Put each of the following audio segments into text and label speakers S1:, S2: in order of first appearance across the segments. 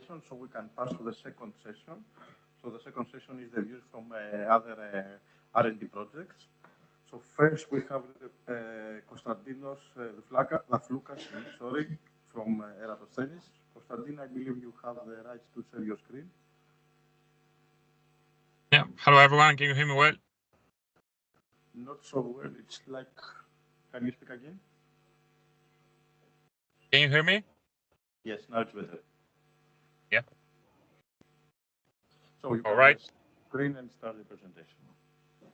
S1: presentation, so we can pass to the second session. So the second session is the views from other R&D projects. So first we have Konstantinos Dafloukas, from Eratosthenes. Konstantin, I believe you have the right to share your screen.
S2: Yeah, hello everyone, can you hear me well?
S1: Not so well, it's like, can you speak again?
S2: Can you hear me?
S1: Yes, now it's better.
S2: Yeah.
S1: So you
S2: All
S1: can
S2: right.
S1: Screen and start the presentation.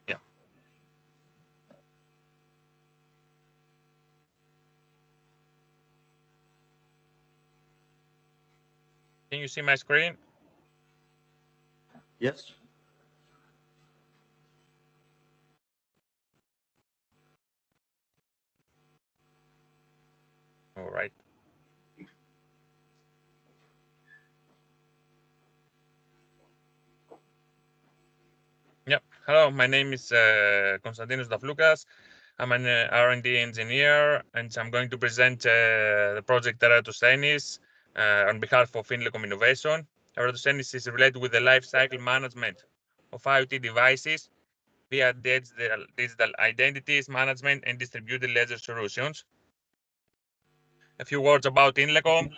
S2: Yeah. Can you see my screen?
S1: Yes.
S2: All right. Yeah. Hello, my name is Konstantinos Dafloukas. I'm an R&D engineer, and I'm going to present the project Eratosthenes on behalf of Inlecom Innovation. Eratosthenes is related with the life cycle management of IoT devices via digital identities management and distributed ledger solutions. A few words about Inlecom.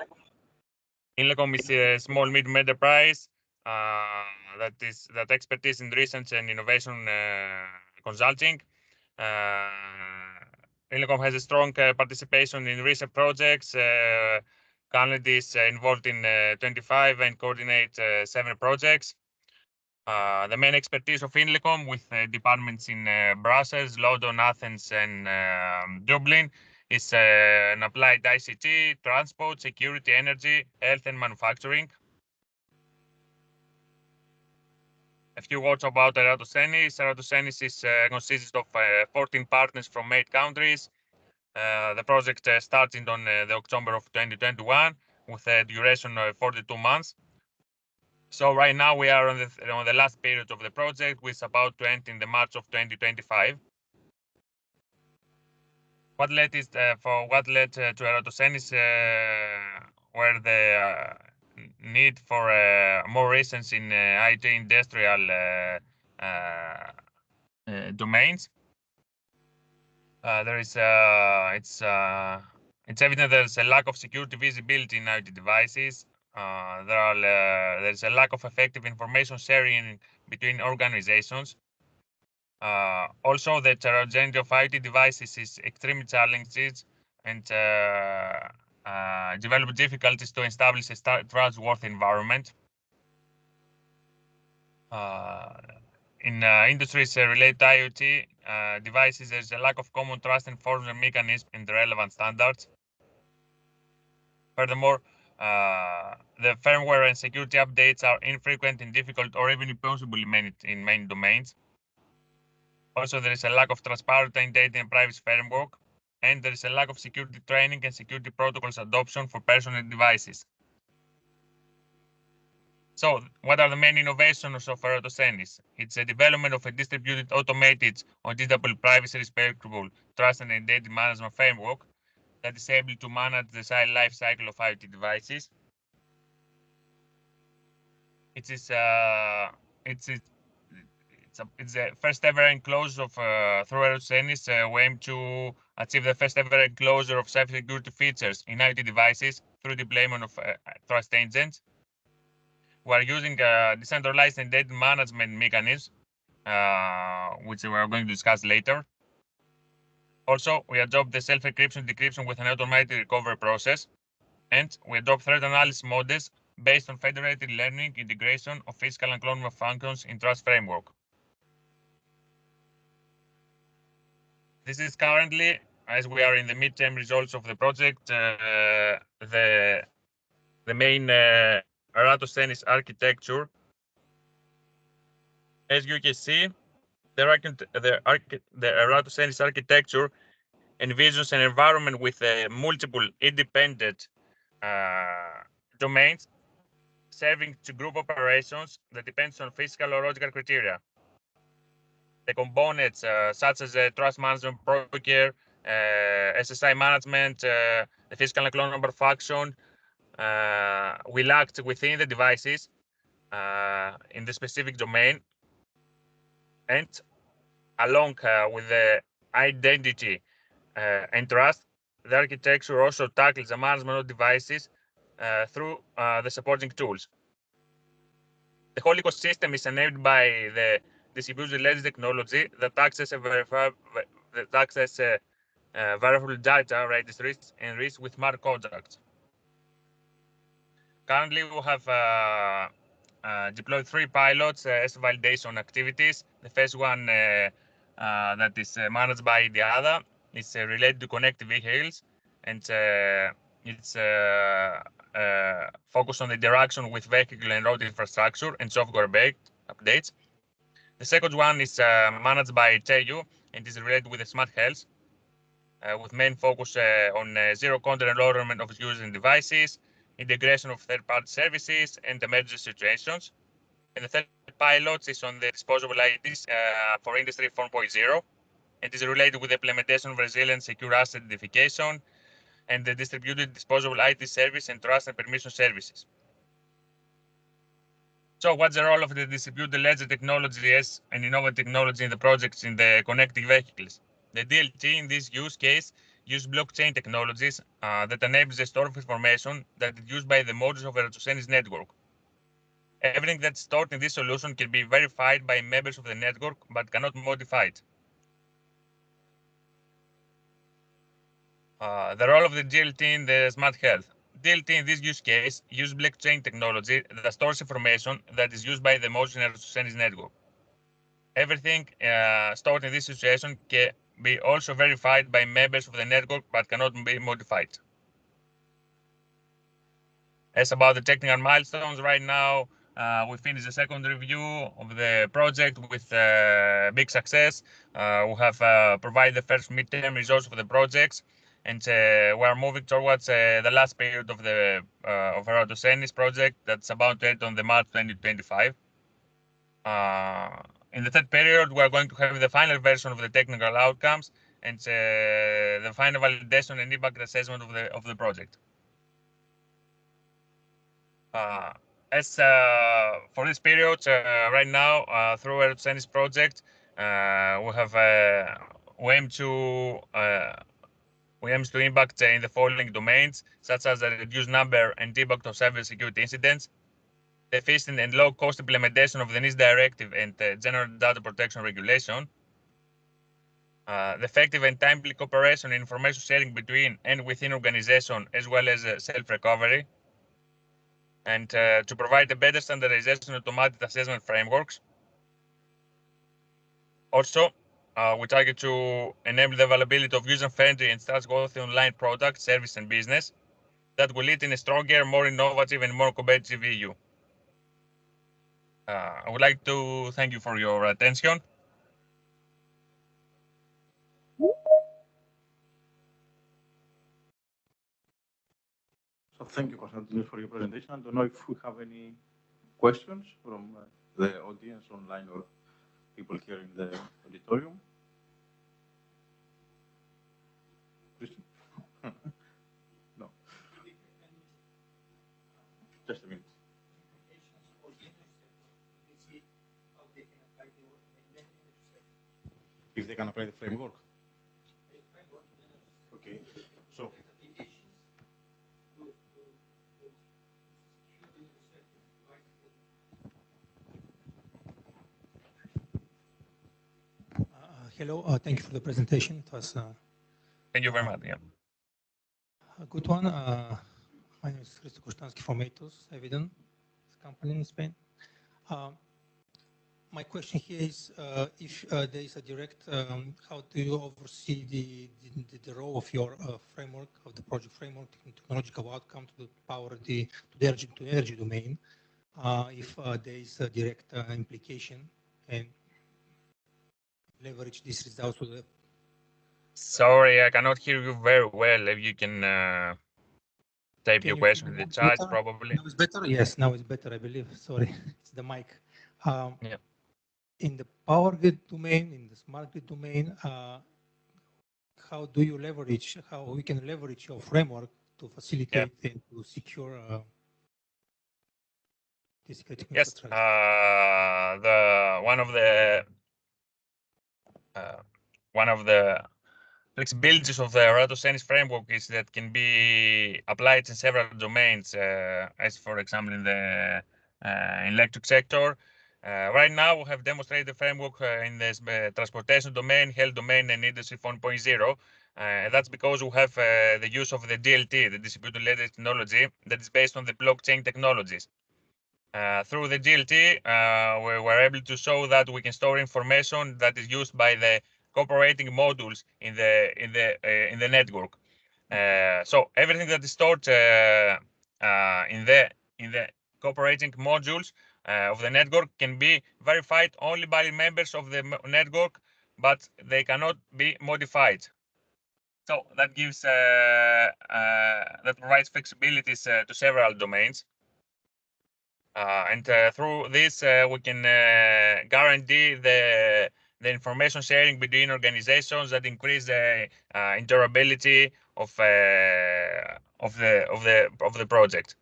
S2: Inlecom is a small medium enterprise that expertise in research and innovation consulting. Inlecom has a strong participation in research projects. Currently is involved in 25 and coordinate 7 projects. The main expertise of Inlecom with departments in Brussels, London, Athens, and Dublin is an applied ICT, transport, security, energy, health, and manufacturing. A few words about Eratosthenes. Eratosthenes consists of 14 partners from 8 countries. The project started on the October of 2021 with a duration of 42 months. So right now we are on the last period of the project, which is about to end in the March of 2025. What led to Eratosthenes were the need for more research in IT industrial domains. It's evident there's a lack of security visibility in IoT devices. There's a lack of effective information sharing between organizations. Also, the heterogeneity of IoT devices is extremely challenging and develop difficulties to establish a trustworthy environment. In industries related to IoT devices, there's a lack of common trust enforcement mechanism in the relevant standards. Furthermore, the firmware and security updates are infrequent and difficult or even impossible in many domains. Also, there is a lack of transparent data and privacy framework, and there is a lack of security training and security protocols adoption for personal devices. So, what are the main innovations of Eratosthenes? It's a development of a distributed, automated, auditable, privacy-respectable, trust and identity management framework that is able to manage the life cycle of IoT devices. It's the first ever enclosure of through Eratosthenes. We aim to achieve the first ever enclosure of cybersecurity features in IoT devices through deployment of trust agents. We are using decentralized and data management mechanisms, which we are going to discuss later. Also, we adopt the self-encryption decryption with an automated recovery process, and we adopt threat analysis models based on federated learning integration of physical and clonal functions in trust framework. This is currently, as we are in the midterm results of the project, the main Eratosthenes architecture. As you can see, the Eratosthenes architecture envisions an environment with multiple independent domains serving to group operations that depends on physical or logical criteria. The components such as trust management, broker, SSI management, the physical and clonal number function, will act within the devices in the specific domain, and along with the identity and trust, the architecture also tackles the management of devices through the supporting tools. The whole ecosystem is enabled by the distributed ledger technology that access variable data registries and reads with smart contracts. Currently, we have deployed 3 pilots as validation activities. The first one that is managed by the other is related to connected vehicles, and it's focused on the interaction with vehicle and road infrastructure and software updates. The second one is managed by TEU and is related with the smart health, with main focus on zero content enrollment of users and devices, integration of third-party services, and emergency situations. And the third pilot is on the disposable IDs for Industry 4.0, and is related with the implementation of resilient secure asset identification and the distributed disposable ID service and trust and permission services. So what's the role of the distributed ledger technology as an innovative technology in the projects in the connected vehicles? The DLT in this use case uses blockchain technologies that enables the store of information that is used by the modules of Eratosthenes network. Everything that's stored in this solution can be verified by members of the network, but cannot be modified. The role of the DLT in the smart health. DLT in this use case uses blockchain technology that stores information that is used by the modules in Eratosthenes network. Everything stored in this situation can be also verified by members of the network, but cannot be modified. As about the technical milestones, right now we finished the second review of the project with big success. We have provided the first midterm results for the projects, and we are moving towards the last period of the of Eratosthenes project that's about to end on the March 2025. In the third period, we are going to have the final version of the technical outcomes and the final validation and impact assessment of the project. As for this period, right now, through Eratosthenes project, we aim to impact in the following domains, such as the reduced number and impact of cybersecurity incidents, the efficient and low-cost implementation of the NIST directive and general data protection regulation, the effective and timely cooperation and information sharing between and within organization, as well as self-recovery, and to provide a better standardization and automated assessment frameworks. Also, we target to enable the availability of user-friendly and trustworthy online products, service, and business that will lead in a stronger, more innovative, and more competitive EU. I would like to thank you for your attention.
S1: So thank you, Konstantinos, for your presentation. I don't know if we have any questions from the audience online or people here in the auditorium. No. Just a minute. If they can apply the framework. Okay. So.
S3: Hello, thank you for the presentation. It was
S2: Thank you very much. Yeah.
S3: a good one. My name is Christo Kostansky from Atos Eviden, company in Spain. My question here is if there is a direct, how do you oversee the role of your framework, of the project framework, technological outcome to the power to the energy domain, if there is a direct implication and leverage these results to the.
S2: Sorry, I cannot hear you very well. If you can type your question in the chat, probably.
S3: Now it's better? Yes, now it's better, I believe. Sorry, it's the mic.
S2: Yeah.
S3: In the power grid domain, in the smart grid domain, how do you leverage, how we can leverage your framework to facilitate and to secure this critical
S2: Yes,
S3: infrastructure?
S2: One of the flexibilities of the Eratosthenes framework is that can be applied in several domains, as for example in the electric sector. Right now, we have demonstrated the framework in the transportation domain, health domain, and industry 4.0. That's because we have the use of the DLT, the distributed ledger technology, that is based on the blockchain technologies. Through the DLT, we were able to show that we can store information that is used by the cooperating modules in the network. So everything that is stored in the cooperating modules of the network can be verified only by members of the network, but they cannot be modified. So that gives that provides flexibilities to several domains. And through this, we can guarantee the information sharing between organizations that increase the interoperability of the project.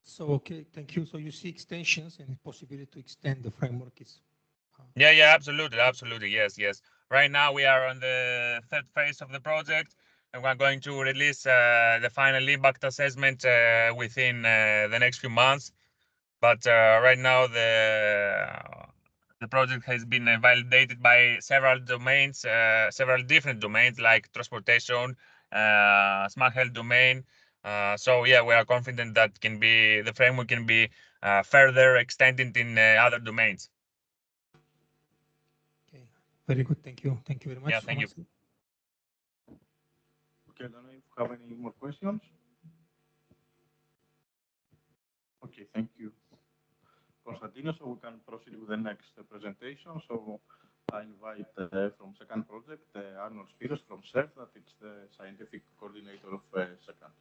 S3: So okay, thank you. So you see extensions and the possibility to extend the framework is.
S2: Yeah, absolutely, yes. Right now we are on the third phase of the project, and we're going to release the final impact assessment within the next few months. But right now the project has been validated by several domains, several different domains like transportation, smart health domain. So yeah, we are confident that the framework can be further extended in other domains.
S3: Okay, very good. Thank you very much.
S2: Yeah, thank you.
S1: Okay, I don't know if you have any more questions. Okay, thank you, Konstantinos. So we can proceed with the next presentation. So I invite from second project Arnold Spiros from CERT, that it's the scientific coordinator of second.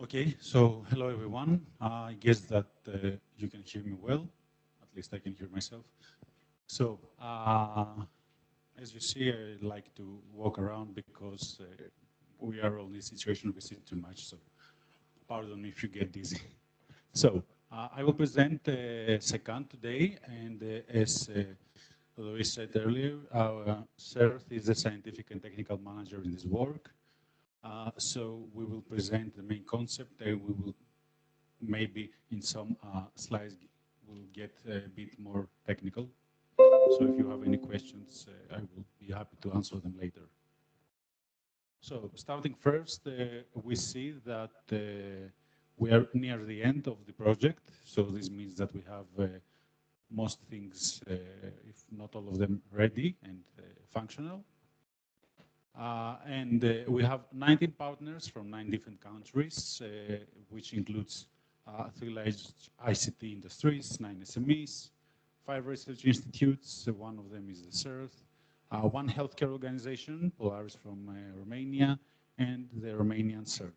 S4: Okay, so hello everyone. I guess that you can hear me well. At least I can hear myself. So, as you see, I like to walk around because we are all in this situation, we sit too much, so pardon me if you get dizzy. So, I will present SECAN today, and as Luis said earlier, our CERT is the scientific and technical manager in this work. So we will present the main concept, and we will maybe in some slides we'll get a bit more technical. So if you have any questions, I will be happy to answer them later. So starting first, we see that we are near the end of the project. So this means that we have most things, if not all of them, ready and functional. And we have 19 partners from 9 different countries, which includes 3 large ICT industries, 9 SMEs, 5 research institutes, one of them is the CERT, 1 healthcare organization, Polaris from Romania, and the Romanian CERT.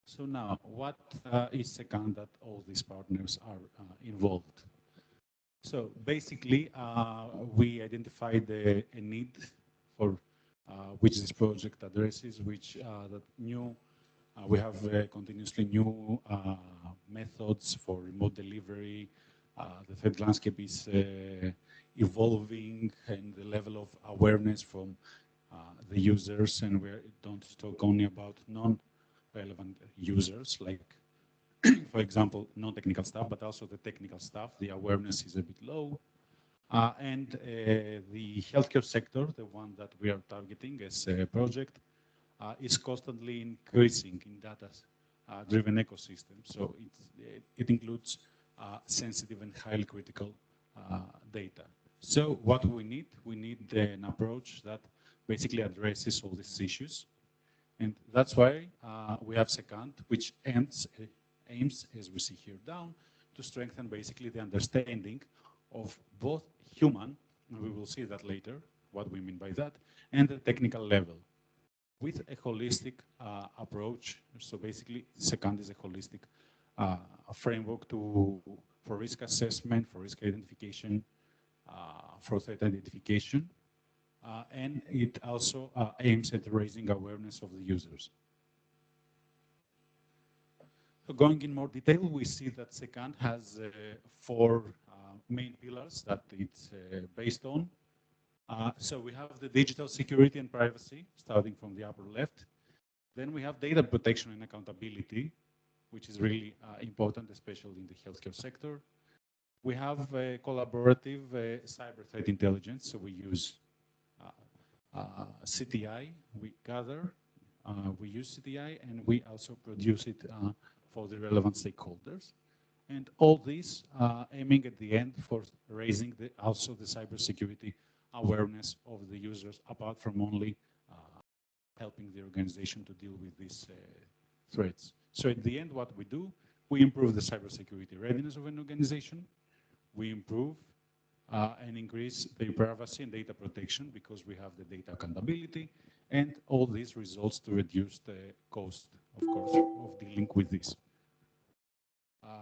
S4: So now, what is SECAN that all these partners are involved? So basically, we identified a need for which this project addresses, which that new we have continuously new methods for remote delivery. The threat landscape is evolving, and the level of awareness from the users, and we don't talk only about non-relevant users, like, for example, non-technical staff, but also the technical staff. The awareness is a bit low. And the healthcare sector, the one that we are targeting as a project, is constantly increasing in data-driven ecosystems. So it includes sensitive and highly critical data. So what we need an approach that basically addresses all these issues. And that's why we have SECANT, which aims, as we see here down, to strengthen basically the understanding of both human, and we will see that later, what we mean by that, and the technical level, with a holistic approach. So basically, SECANT is a holistic framework for risk assessment, for risk identification, for threat identification, and it also aims at raising awareness of the users. So going in more detail, we see that SECANT has 4 main pillars that it's based on. So we have the digital security and privacy, starting from the upper left. Then we have data protection and accountability, which is really important, especially in the healthcare sector. We have collaborative cyber threat intelligence. So we use CTI, we gather, we use CTI, and we also produce it for the relevant stakeholders. And all this aiming at the end for raising also the cybersecurity awareness of the users, apart from only helping the organization to deal with these threats. So at the end, what we do, we improve the cybersecurity readiness of an organization. We improve and increase the privacy and data protection because we have the data accountability, and all this results to reduce the cost, of course, of dealing with this.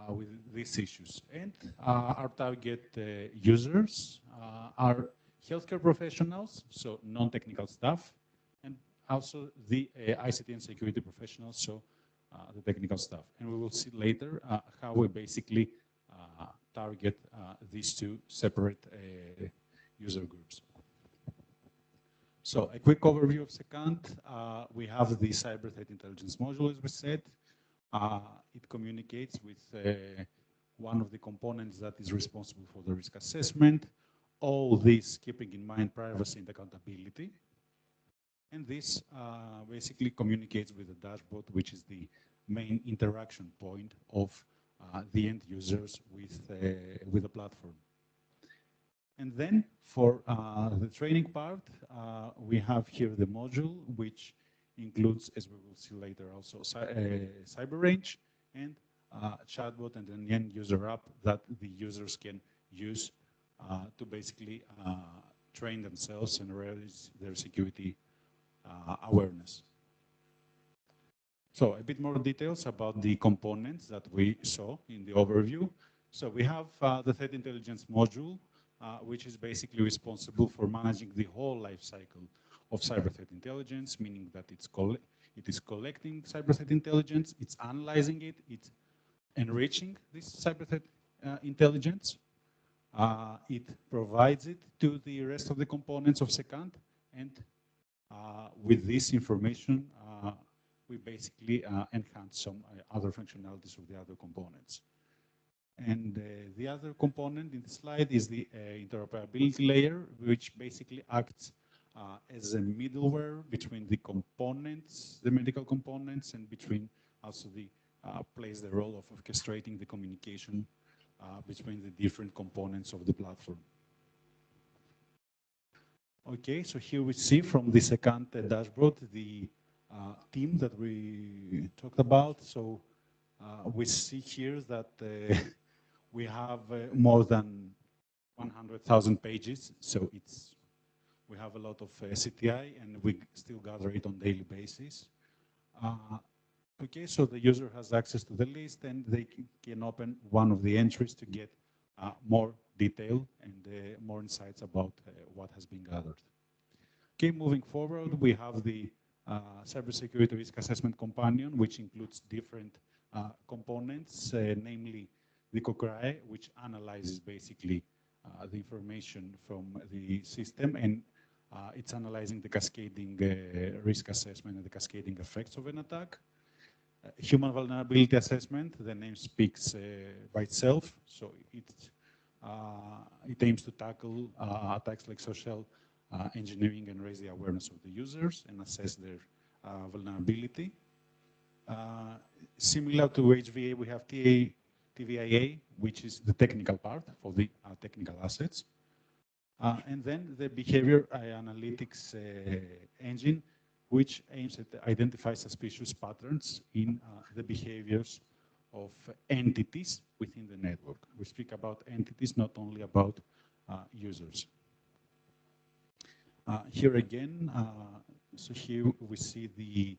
S4: With these issues. And our target users are healthcare professionals, so non-technical staff, and also the ICT and security professionals, so the technical staff. And we will see later how we basically target these 2 separate user groups. So a quick overview of SECANT. We have the cyber threat intelligence module, as we said. It communicates with one of the components that is responsible for the risk assessment. All this keeping in mind privacy and accountability. And this basically communicates with the dashboard, which is the main interaction point of the end users with the platform. And then for the training part, we have here the module, which includes, as we will see later, also cyber range and chatbot and an end user app that the users can use to basically train themselves and raise their security awareness. So a bit more details about the components that we saw in the overview. So we have the threat intelligence module, which is basically responsible for managing the whole life cycle of cyber threat intelligence, meaning that it is collecting cyber threat intelligence, it's analyzing it, it's enriching this cyber threat intelligence. It provides it to the rest of the components of SECANT, and with this information, we basically enhance some other functionalities of the other components. And the other component in the slide is the interoperability layer, which basically acts as a middleware between the components, the medical components, and between also plays the role of orchestrating the communication between the different components of the platform. Okay, so here we see from the SECANT dashboard the team that we talked about. So we see here that we have more than 100,000 pages. So we have a lot of CTI, and we still gather it on daily basis. Okay, so the user has access to the list, and they can open one of the entries to get more detail and more insights about what has been gathered. Okay, moving forward, we have the cybersecurity risk assessment companion, which includes different components, namely the COCRAE, which analyzes basically the information from the system, and it's analyzing the cascading risk assessment and the cascading effects of an attack. Human vulnerability assessment, the name speaks by itself, so it aims to tackle attacks like social engineering and raise the awareness of the users and assess their vulnerability. Similar to HVA, we have TVIA, which is the technical part for the technical assets. And then the behavior analytics engine, which aims at identify suspicious patterns in the behaviors of entities within the network. We speak about entities, not only about users. Here again, so here we see the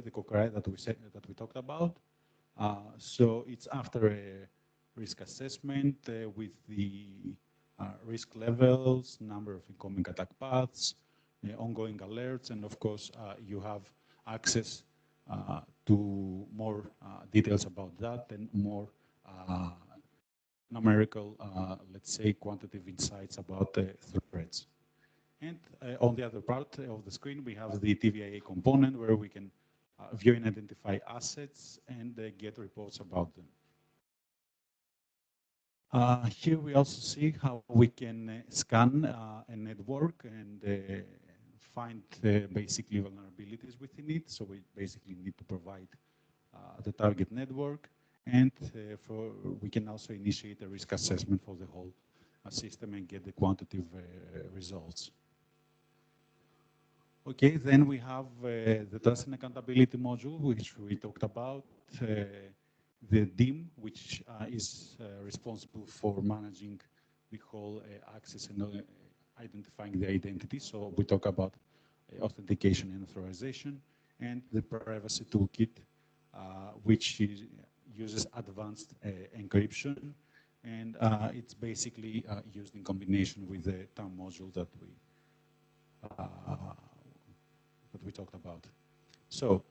S4: the COCRAE that we talked about. So it's after a risk assessment with the risk levels, number of incoming attack paths, ongoing alerts, and of course you have access to more details about that and more numerical, let's say, quantitative insights about the threats. And on the other part of the screen, we have the TVIA component where we can view and identify assets and get reports about them. Here we also see how we can scan a network and find basically vulnerabilities within it. So we basically need to provide the target network, and we can also initiate a risk assessment for the whole system and get the quantitative results. Okay, then we have the trust and accountability module, which we talked about. The DIM, which is responsible for managing the whole access and identifying the identity. So we talk about authentication and authorization, and the privacy toolkit, which uses advanced encryption, and it's basically used in combination with the TAM module that we talked about. So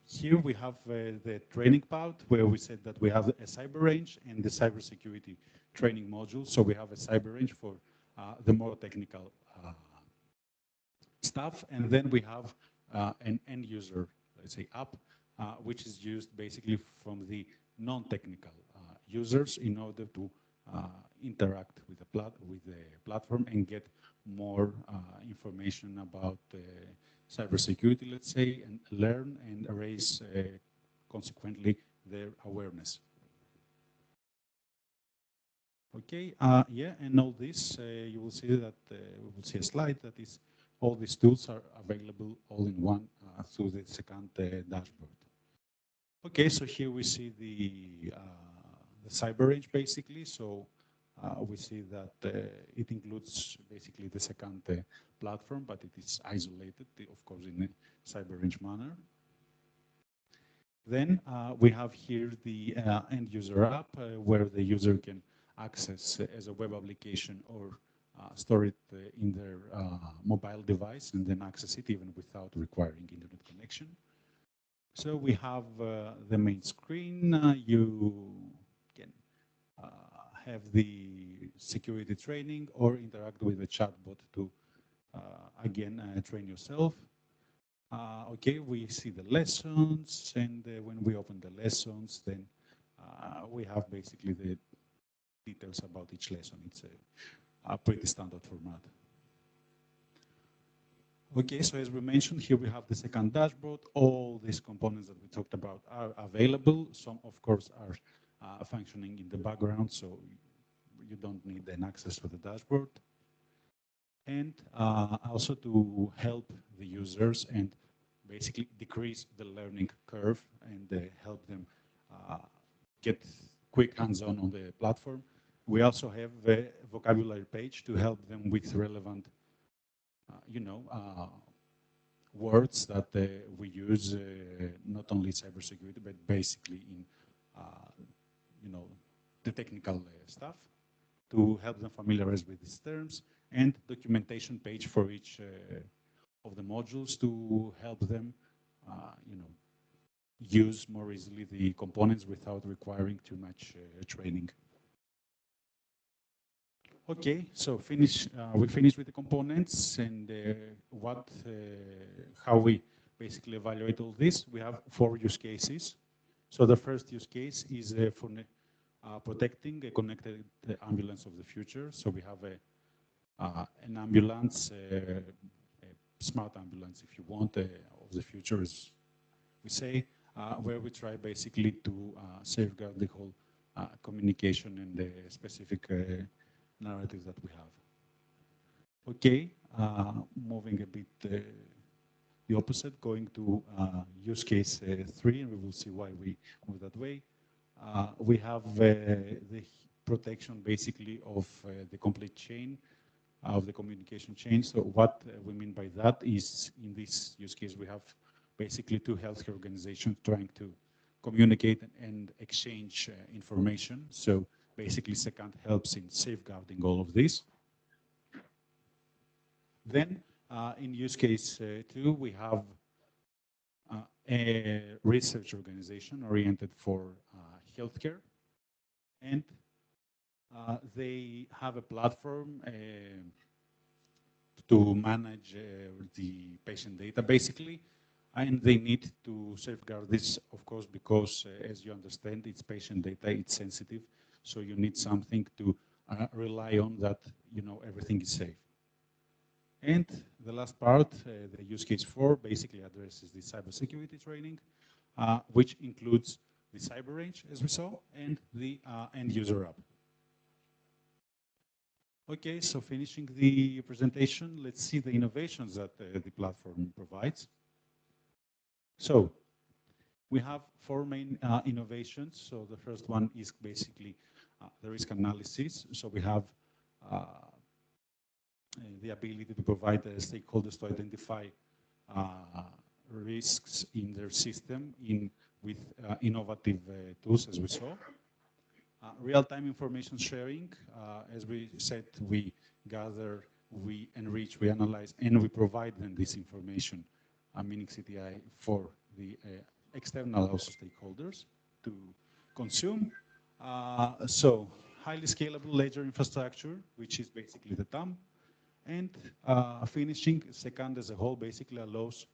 S4: here we have the training part where we said that we have a cyber range and the cybersecurity training module. So we have a cyber range for the more technical stuff, and then we have an end user, let's say, app, which is used basically from the non-technical users in order to interact with the platform and get more information about cybersecurity, let's say, and learn and raise consequently their awareness. Okay, yeah, and all this, you will see that we will see a slide that is all these tools are available all in one through the second dashboard. Okay, so here we see the cyber range basically. So we see that it includes basically the second platform, but it is isolated, of course, in a cyber range manner. Then we have here the end user app where the user can access as a web application or store it in their mobile device and then access it even without requiring internet connection. So we have the main screen. You can have the security training or interact with the chatbot to, again, train yourself. Okay, we see the lessons, and when we open the lessons, then we have basically the details about each lesson. It's a pretty standard format. Okay, so as we mentioned, here we have the second dashboard. All these components that we talked about are available. Some, of course, are functioning in the background, so you don't need an access to the dashboard. And also to help the users and basically decrease the learning curve and help them get quick hands-on on the platform. We also have a vocabulary page to help them with relevant, words that we use not only cybersecurity, but basically in you know, the technical stuff to help them familiarize with these terms, and documentation page for each of the modules to help them, you know, use more easily the components without requiring too much training. Okay, so we finished with the components and how we basically evaluate all this. We have 4 use cases. So the first use case is for protecting a connected ambulance of the future. So we have an ambulance, a smart ambulance, if you want, of the future, as we say, where we try basically to safeguard the whole communication and the specific narratives that we have. Okay, moving a bit the opposite, going to use case 3, and we will see why we move that way. We have the protection basically of the complete chain, of the communication chain. So what we mean by that is, in this use case, we have basically 2 healthcare organizations trying to communicate and exchange information. So basically, Secant helps in safeguarding all of this. Then, in use case 2, we have a research organization oriented for healthcare, and they have a platform to manage the patient data, basically, and they need to safeguard this, of course, because, as you understand, it's patient data, it's sensitive, so you need something to rely on that, you know, everything is safe. And the last part, the use case 4, basically addresses the cybersecurity training, which includes the cyber range, as we saw, and the end user app. Okay, so finishing the presentation, let's see the innovations that the platform provides. So we have 4 main innovations. So the first one is basically the risk analysis. So we have the ability to provide stakeholders to identify risks in their system with innovative tools, as we saw. Real-time information sharing, as we said, we gather, we enrich, we analyze, and we provide them this information, meaning CTI, for the external also stakeholders to consume. So highly scalable ledger infrastructure, which is basically the TAM. And finishing, Secant as a whole basically allows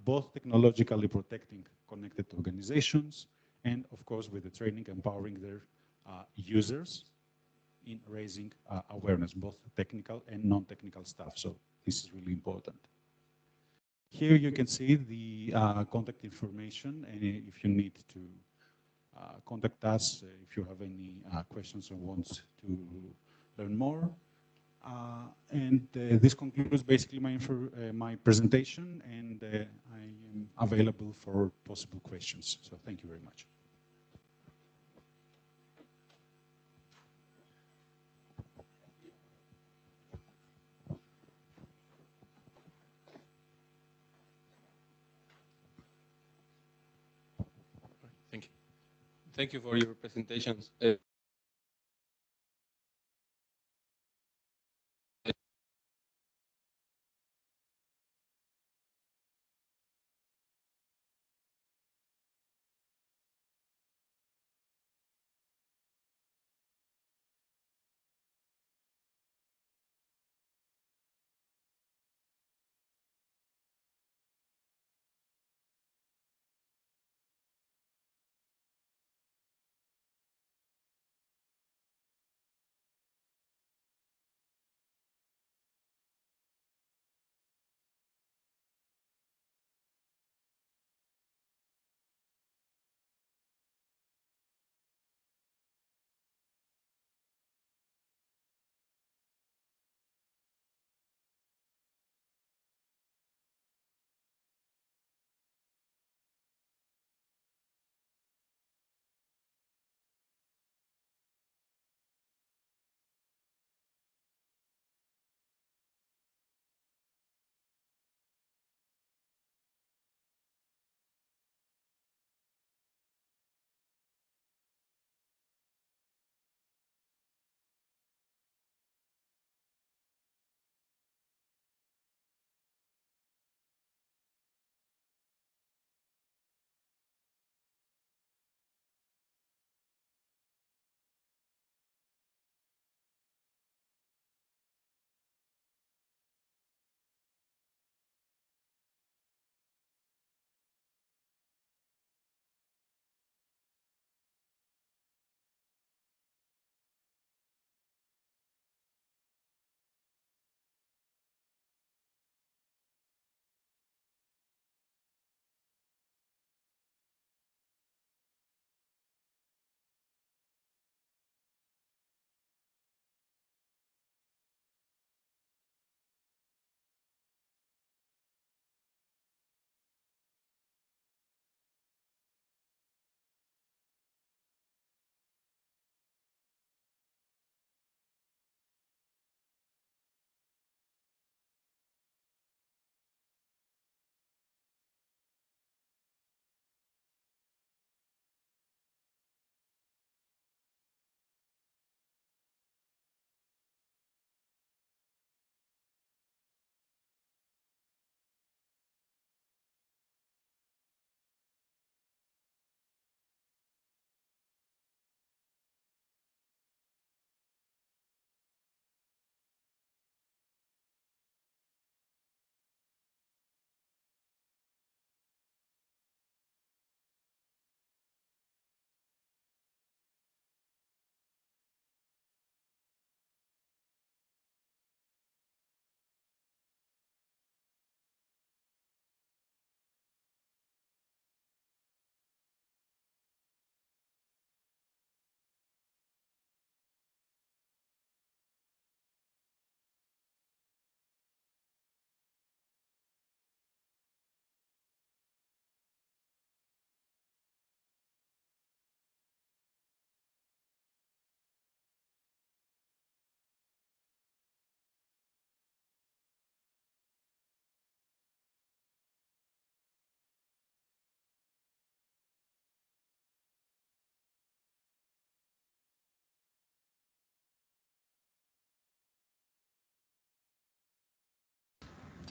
S4: both technologically protecting connected organizations and, of course, with the training, empowering their users in raising awareness, both technical and non-technical stuff. So this is really important. Here you can see the contact information, and if you need to contact us, if you have any questions or want to learn more. And this concludes basically my presentation, and I am available for possible questions. So thank you very much.
S5: Thank you. Thank you for your presentations.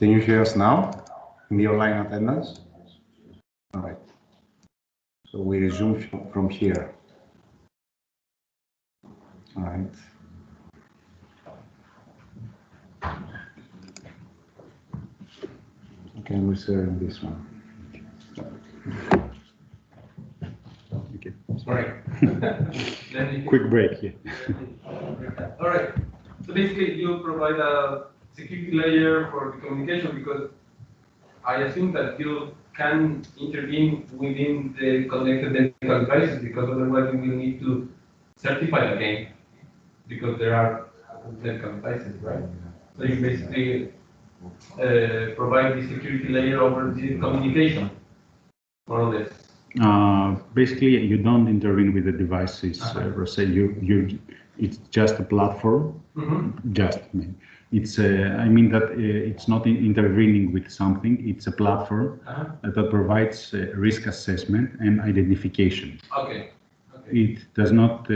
S6: Can you hear us now in the online attendance? All right. So we resume from here. All right. Okay, we're sharing this one. Okay.
S7: Sorry.
S6: Quick break here.
S7: All right. So basically, you provide a security layer for the communication because I assume that you can intervene within the connected medical devices because otherwise you will need to certify again because there are medical devices, right? So you basically provide the security layer over the communication, more or less.
S4: Basically, you don't intervene with the devices. Per se. It's just a platform. Just, it's. I mean that it's not intervening with something. It's a platform that provides risk assessment and identification.
S7: Okay.
S4: It does not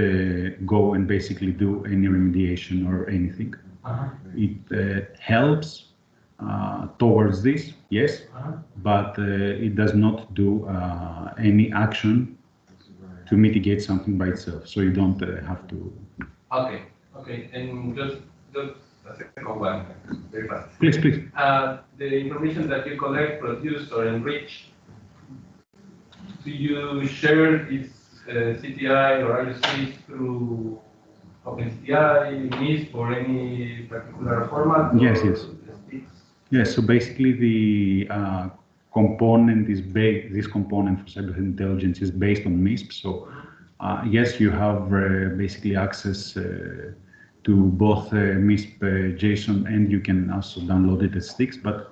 S4: go and basically do any remediation or anything. It helps towards this, yes, but it does not do any action to mitigate something by itself. So you don't have to.
S7: Okay, and just a second one, very fast.
S4: Please.
S7: The information that you collect, produce, or enrich, do you share this CTI or ISPs through OpenCTI, NISP, or any particular format?
S4: Yes. Yes, so basically the component is based, this component for cyber intelligence is based on MISP. So yes, you have basically access to both MISP JSON and you can also download it as sticks, but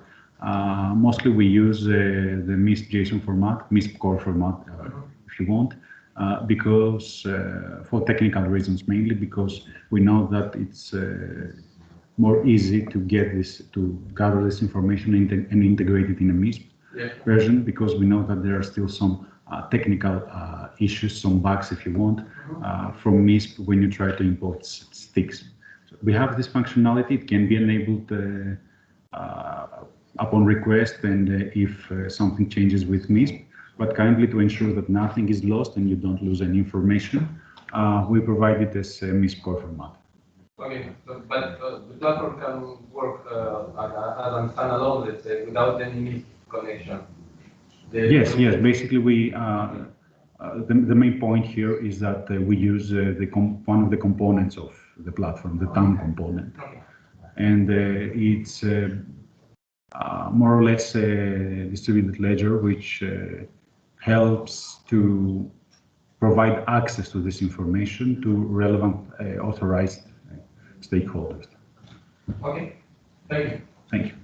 S4: mostly we use the MISP JSON format, MISP core format if you want, because for technical reasons mainly, because we know that it's more easy to get this, to gather this information and integrate it in a MISP version, because we know that there are still some technical issues, some bugs if you want, from MISP when you try to import sticks. So we have this functionality, it can be enabled upon request and if something changes with MISP, but kindly to ensure that nothing is lost and you don't lose any information, we provide it as a MISP core format.
S7: Okay, so, but the platform can work as a standalone, let's say, without any MISP connection.
S4: Yes. Basically, we the main point here is that we use one of the components of the platform, the TAM component, and it's more or less a distributed ledger, which helps to provide access to this information to relevant authorized stakeholders.
S7: Okay, thank you.
S4: Thank you.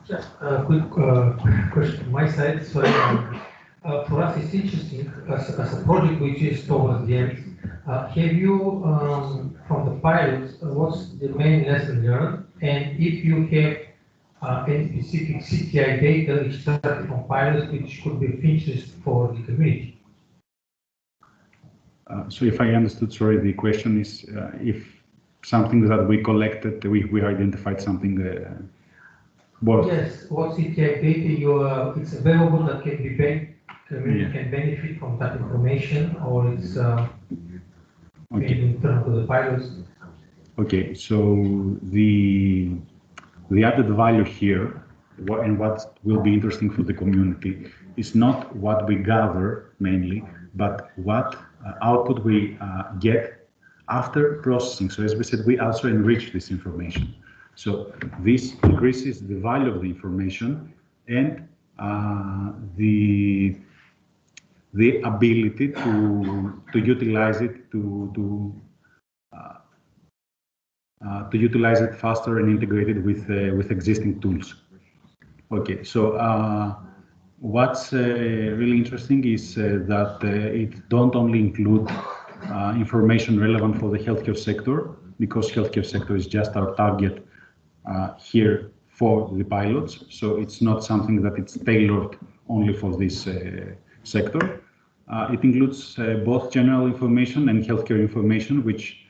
S3: Just a quick question from my side. So, for us, it's interesting as a project which is towards the end. Have you, from the pilots, what's the main lesson learned? And if you have any specific CTI data which started from pilots which could be of interest for the community?
S4: So if I understood, sorry, the question is if something that we collected, we identified something.
S3: Yes, what CTI data it's available that can be community can benefit from that information, or it's internal to the pilots.
S4: Okay, so the added value here, and what will be interesting for the community, is not what we gather mainly, but what output we get after processing. So as we said, we also enrich this information. So this increases the value of the information and the ability to utilize it to utilize it faster and integrate it with existing tools. Okay, so what's really interesting is that it don't only include information relevant for the healthcare sector, because healthcare sector is just our target here for the pilots. So it's not something that it's tailored only for this sector. It includes both general information and healthcare information, which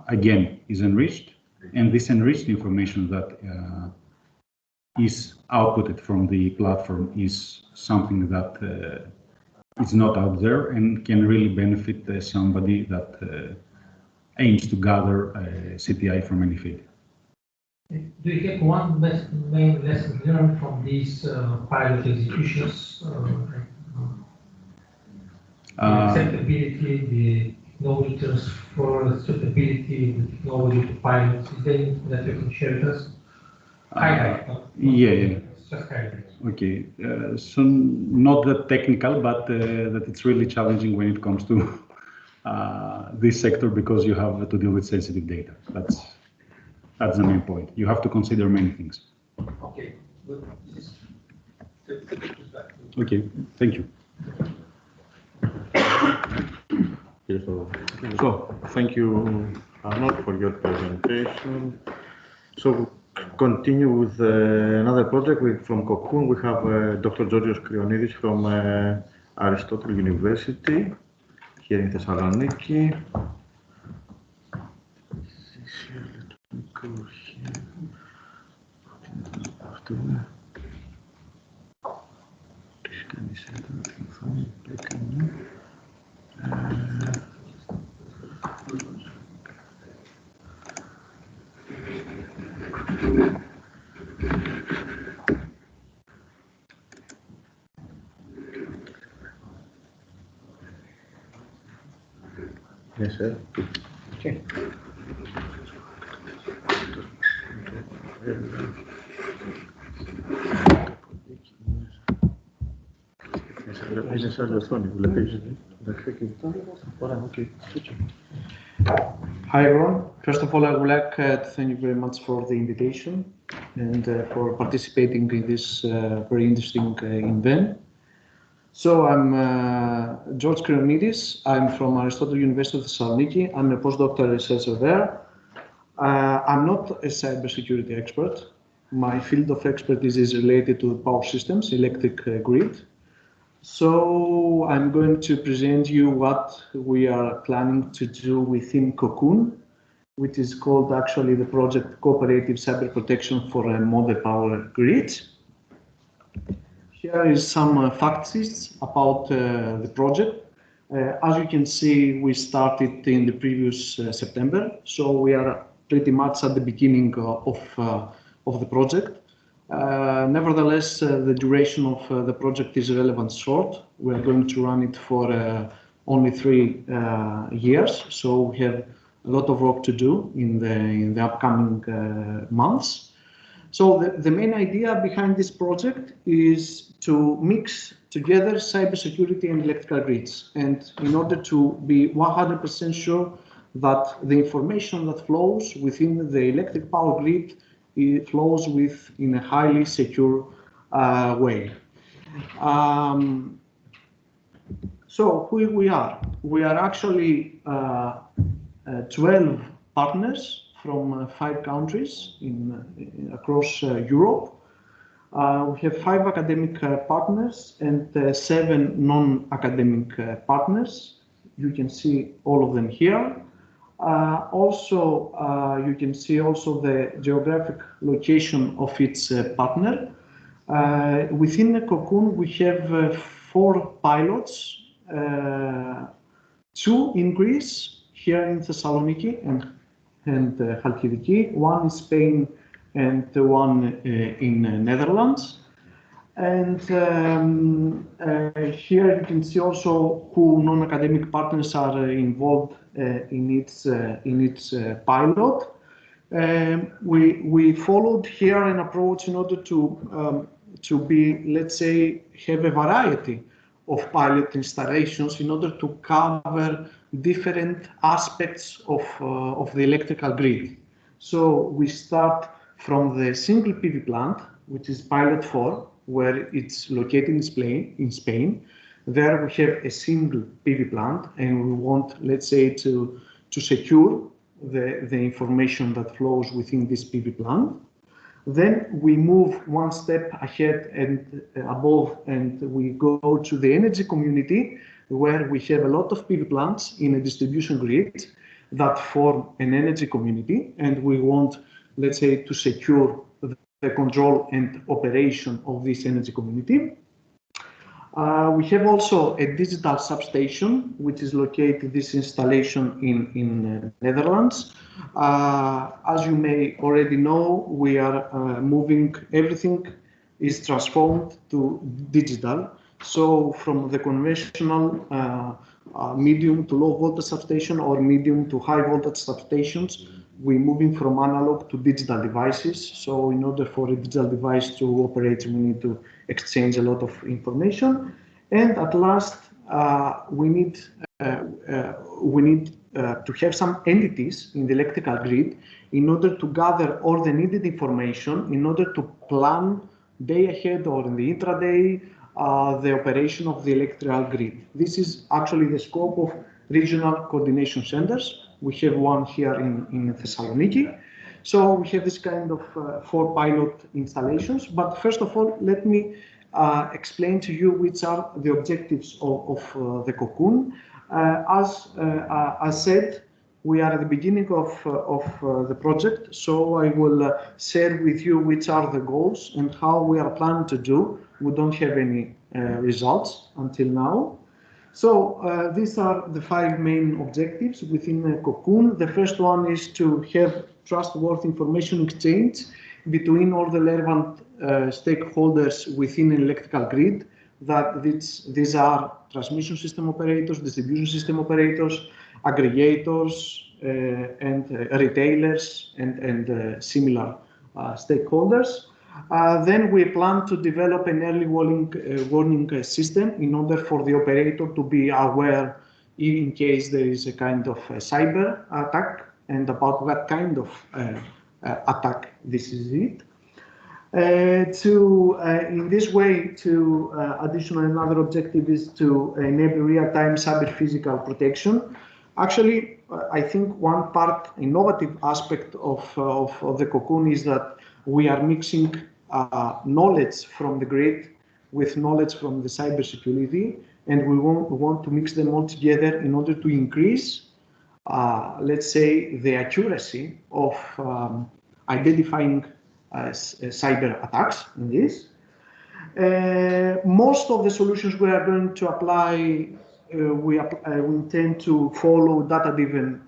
S4: again is enriched And this enriched information that is outputted from the platform is something that is not out there and can really benefit somebody that aims to gather CPI from any feed.
S3: Do you have one main lesson learned from these pilot executions? The acceptability, the technology transfer, suitability, the technology to pilots. Is there anything that you can share with us? Highlight.
S4: Yeah.
S3: Just highlight.
S4: Okay. So not that technical, but that it's really challenging when it comes to this sector because you have to deal with sensitive data. That's the main point. You have to consider many things.
S3: Okay.
S4: Okay. Thank you.
S1: So, thank you, Arnold, for your presentation. So, continue with another project from Cocoon. We have Dr. Georgios Krionidis from Aristotle University here in Thessaloniki. Yes, sir. Okay.
S8: Hi everyone. First of all, I would like to thank you very much for the invitation and for participating in this very interesting event. So I'm George Krionidis. I'm from Aristotle University of Thessaloniki. I'm a postdoctoral researcher there. I'm not a cybersecurity expert. My field of expertise is related to power systems, electric grid. So I'm going to present you what we are planning to do within Cocoon, which is called actually the project Cooperative Cyber Protection for a Model Power Grid. Here is some fact sheets about the project. As you can see, we started in the previous September, so we are pretty much at the beginning of the project. Nevertheless, the duration of the project is relevant short. We are going to run it for only 3 years, so we have a lot of work to do in the upcoming months. So the main idea behind this project is to mix together cybersecurity and electrical grids, and in order to be 100% sure that the information that flows within the electric power grid it flows in a highly secure way. So who we are? We are actually 12 partners from 5 countries across Europe. We have 5 academic partners and 7 non-academic partners. You can see all of them here. You can see also the geographic location of its partner. Within the Cocoon, we have 4 pilots, 2 in Greece, here in Thessaloniki and Halkidiki, 1 in Spain and 1 in Netherlands. And here you can see also who non-academic partners are involved in its pilot. We followed here an approach in order to be, let's say, have a variety of pilot installations in order to cover different aspects of the electrical grid. So we start from the single PV plant, which is pilot 4, where it's located in Spain. There we have a single PV plant, and we want, let's say, to secure the information that flows within this PV plant. Then we move one step ahead and above, and we go to the energy community, where we have a lot of PV plants in a distribution grid. that form an energy community, and we want, let's say, to secure the control and operation of this energy community. We have also a digital substation, which is located, this installation in Netherlands. As you may already know, we are moving, everything is transformed to digital. So from the conventional medium to low voltage substation or medium to high voltage substations, we're moving from analog to digital devices. So in order for a digital device to operate, we need to exchange a lot of information. And at last, we need to have some entities in the electrical grid in order to gather all the needed information in order to plan day ahead or in the intraday the operation of the electrical grid. This is actually the scope of regional coordination centers. We have one here in Thessaloniki. So we have this kind of 4 pilot installations. But first of all, let me explain to you which are the objectives of the Cocoon. As said, we are at the beginning of the project, so I will share with you which are the goals and how we are planning to do. We don't have any results until now. So these are the 5 main objectives within Cocoon. The first one is to have trustworthy information exchange between all the relevant stakeholders within an electrical grid. That these are transmission system operators, distribution system operators, aggregators, and retailers, and similar stakeholders. Then we plan to develop an early warning system in order for the operator to be aware in case there is a kind of cyber attack and about what kind of attack this is it. In this way, additional another objective is to enable real-time cyber physical protection. Actually, I think one part innovative aspect of the Cocoon is that we are mixing knowledge from the grid with knowledge from the cybersecurity, and we want to mix them all together in order to increase, let's say, the accuracy of identifying cyber attacks in this. Most of the solutions we are going to apply, we intend to follow data-driven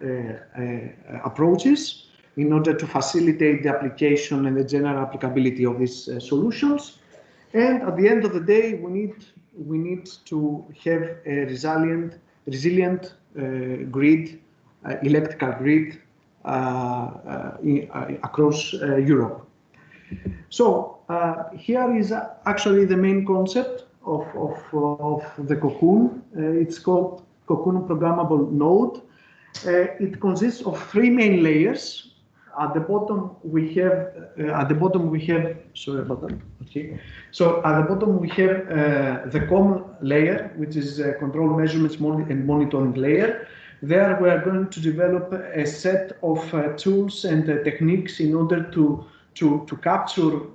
S8: approaches in order to facilitate the application and the general applicability of these solutions. And at the end of the day, we need to have a resilient grid, electrical grid across Europe. So here is actually the main concept of the Cocoon. It's called Cocoon Programmable Node. It consists of 3 main layers. At the bottom we have, sorry about that. Okay. So at the bottom we have the common layer, which is control measurements and monitoring layer. There we are going to develop a set of tools and techniques in order to capture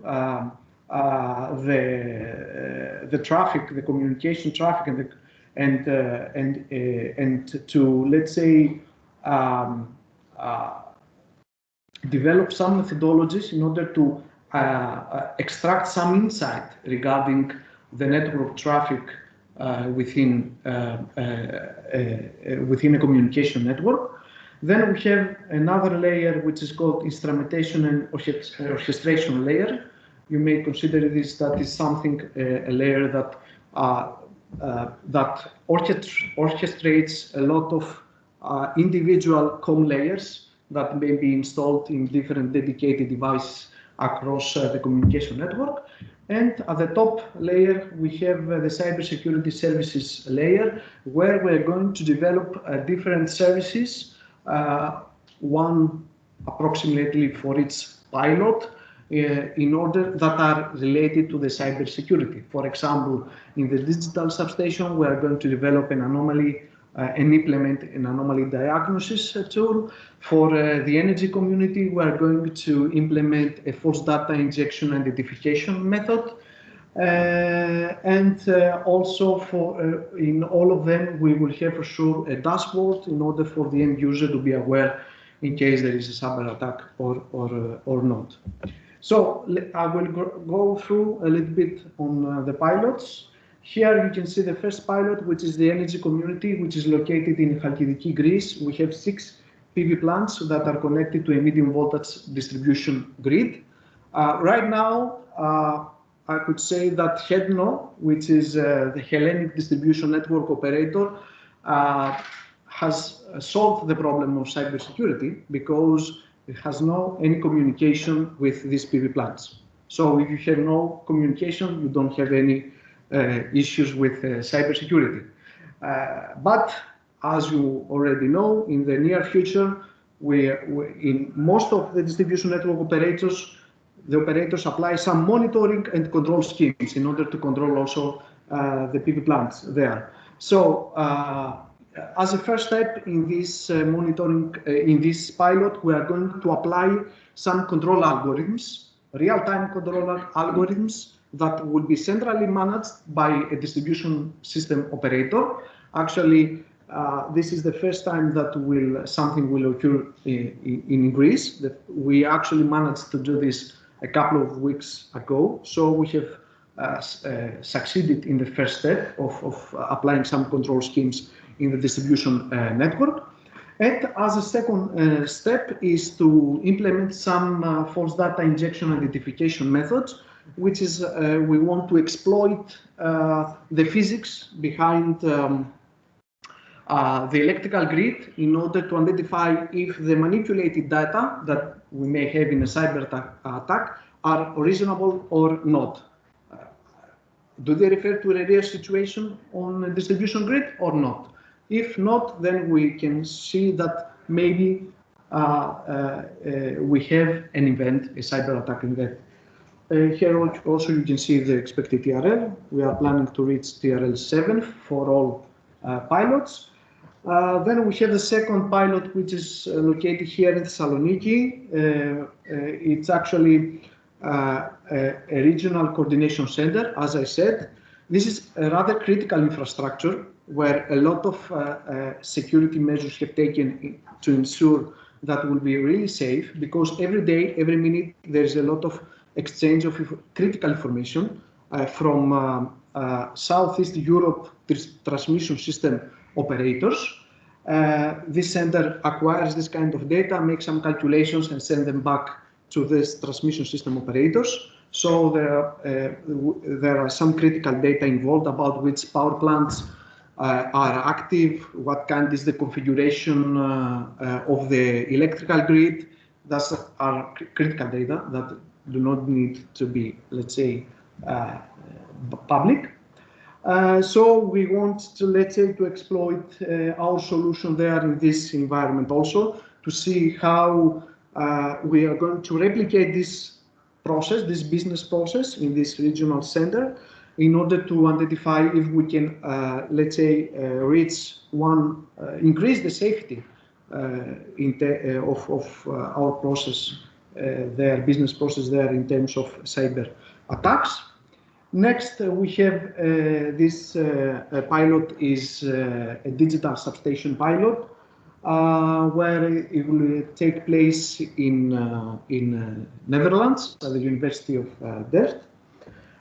S8: the traffic, the communication traffic, and to, let's say, develop some methodologies in order to extract some insight regarding the network traffic within a communication network. Then we have another layer which is called instrumentation and orchestration layer. You may consider this that is something, a layer that that orchestrates a lot of individual COM layers that may be installed in different dedicated devices across the communication network. And at the top layer, we have the cybersecurity services layer, where we're going to develop different services, one approximately for each pilot, in order that are related to the cybersecurity. For example, in the digital substation, we are going to develop an anomaly and implement an anomaly diagnosis tool. For the energy community, we are going to implement a false data injection identification method. Also in all of them, we will have for sure a dashboard in order for the end user to be aware in case there is a cyber attack or not. So I will go through a little bit on the pilots. Here you can see the first pilot, which is the energy community, which is located in Chalkidiki, Greece. We have 6 PV plants that are connected to a medium voltage distribution grid. Right now, I could say that HEDNO, which is the Hellenic Distribution Network Operator, has solved the problem of cybersecurity because it has no any communication with these PV plants. So if you have no communication, you don't have any issues with cybersecurity. But as you already know, in the near future, in most of the distribution network operators, the operators apply some monitoring and control schemes in order to control also the PV plants there. So as a first step in this monitoring, in this pilot, we are going to apply some control algorithms, real-time control algorithms that will be centrally managed by a distribution system operator. Actually, this is the first time that something will occur in Greece. We actually managed to do this a couple of weeks ago. So we have succeeded in the first step of applying some control schemes in the distribution network. And as a second step is to implement some false data injection identification methods, which is we want to exploit the physics behind the electrical grid in order to identify if the manipulated data that we may have in a cyber attack are reasonable or not. Do they refer to a real situation on a distribution grid or not? If not, then we can see that maybe we have an event, a cyber attack event. Here also you can see the expected TRL. We are planning to reach TRL 7 for all pilots. Then we have the second pilot, which is located here in Thessaloniki. It's actually a regional coordination center, as I said. This is a rather critical infrastructure where a lot of security measures have taken to ensure that will be really safe, because every day, every minute, there is a lot of exchange of critical information from Southeast Europe transmission system operators. This center acquires this kind of data, makes some calculations and send them back to this transmission system operators. So there are some critical data involved about which power plants are active, what kind is the configuration of the electrical grid. That's our critical data that do not need to be, let's say, public. So we want to, let's say, to exploit our solution there in this environment also, to see how we are going to replicate this process, this business process in this regional center, in order to identify if we can, let's say, increase the safety of our process, their business process there in terms of cyber attacks. Next, we have this pilot is a digital substation pilot, where it will take place in Netherlands at the University of Delft.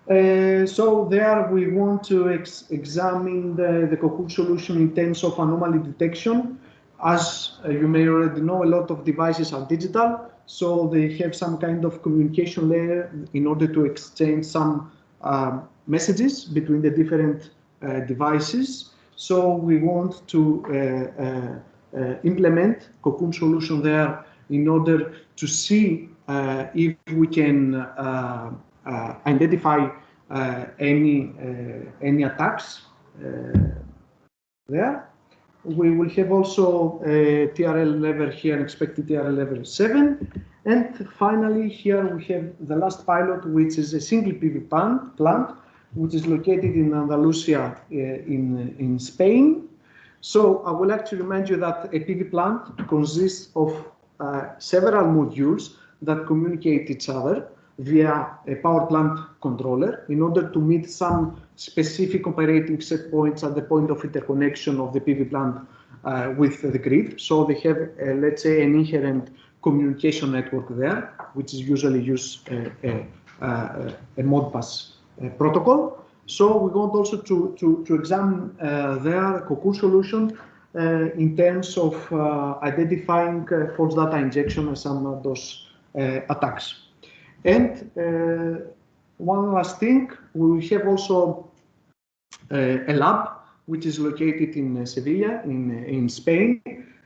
S8: So there we want to examine the Cocoon solution in terms of anomaly detection. As you may already know, a lot of devices are digital, so they have some kind of communication layer in order to exchange some messages between the different devices. So we want to implement Cocoon solution there in order to see if we can identify any attacks there. We will have also a TRL level here, expected TRL level 7. And finally, here we have the last pilot, which is a single PV plant, which is located in Andalusia in Spain. So I would like to remind you that a PV plant consists of several modules that communicate each other. via a power plant controller in order to meet some specific operating set points at the point of interconnection of the PV plant with the grid. So they have, let's say, an inherent communication network there, which is usually used a Modbus protocol. So we want also to examine their COCO solution in terms of identifying false data injection and some of those attacks. And one last thing, we have also a lab which is located in Sevilla, in Spain,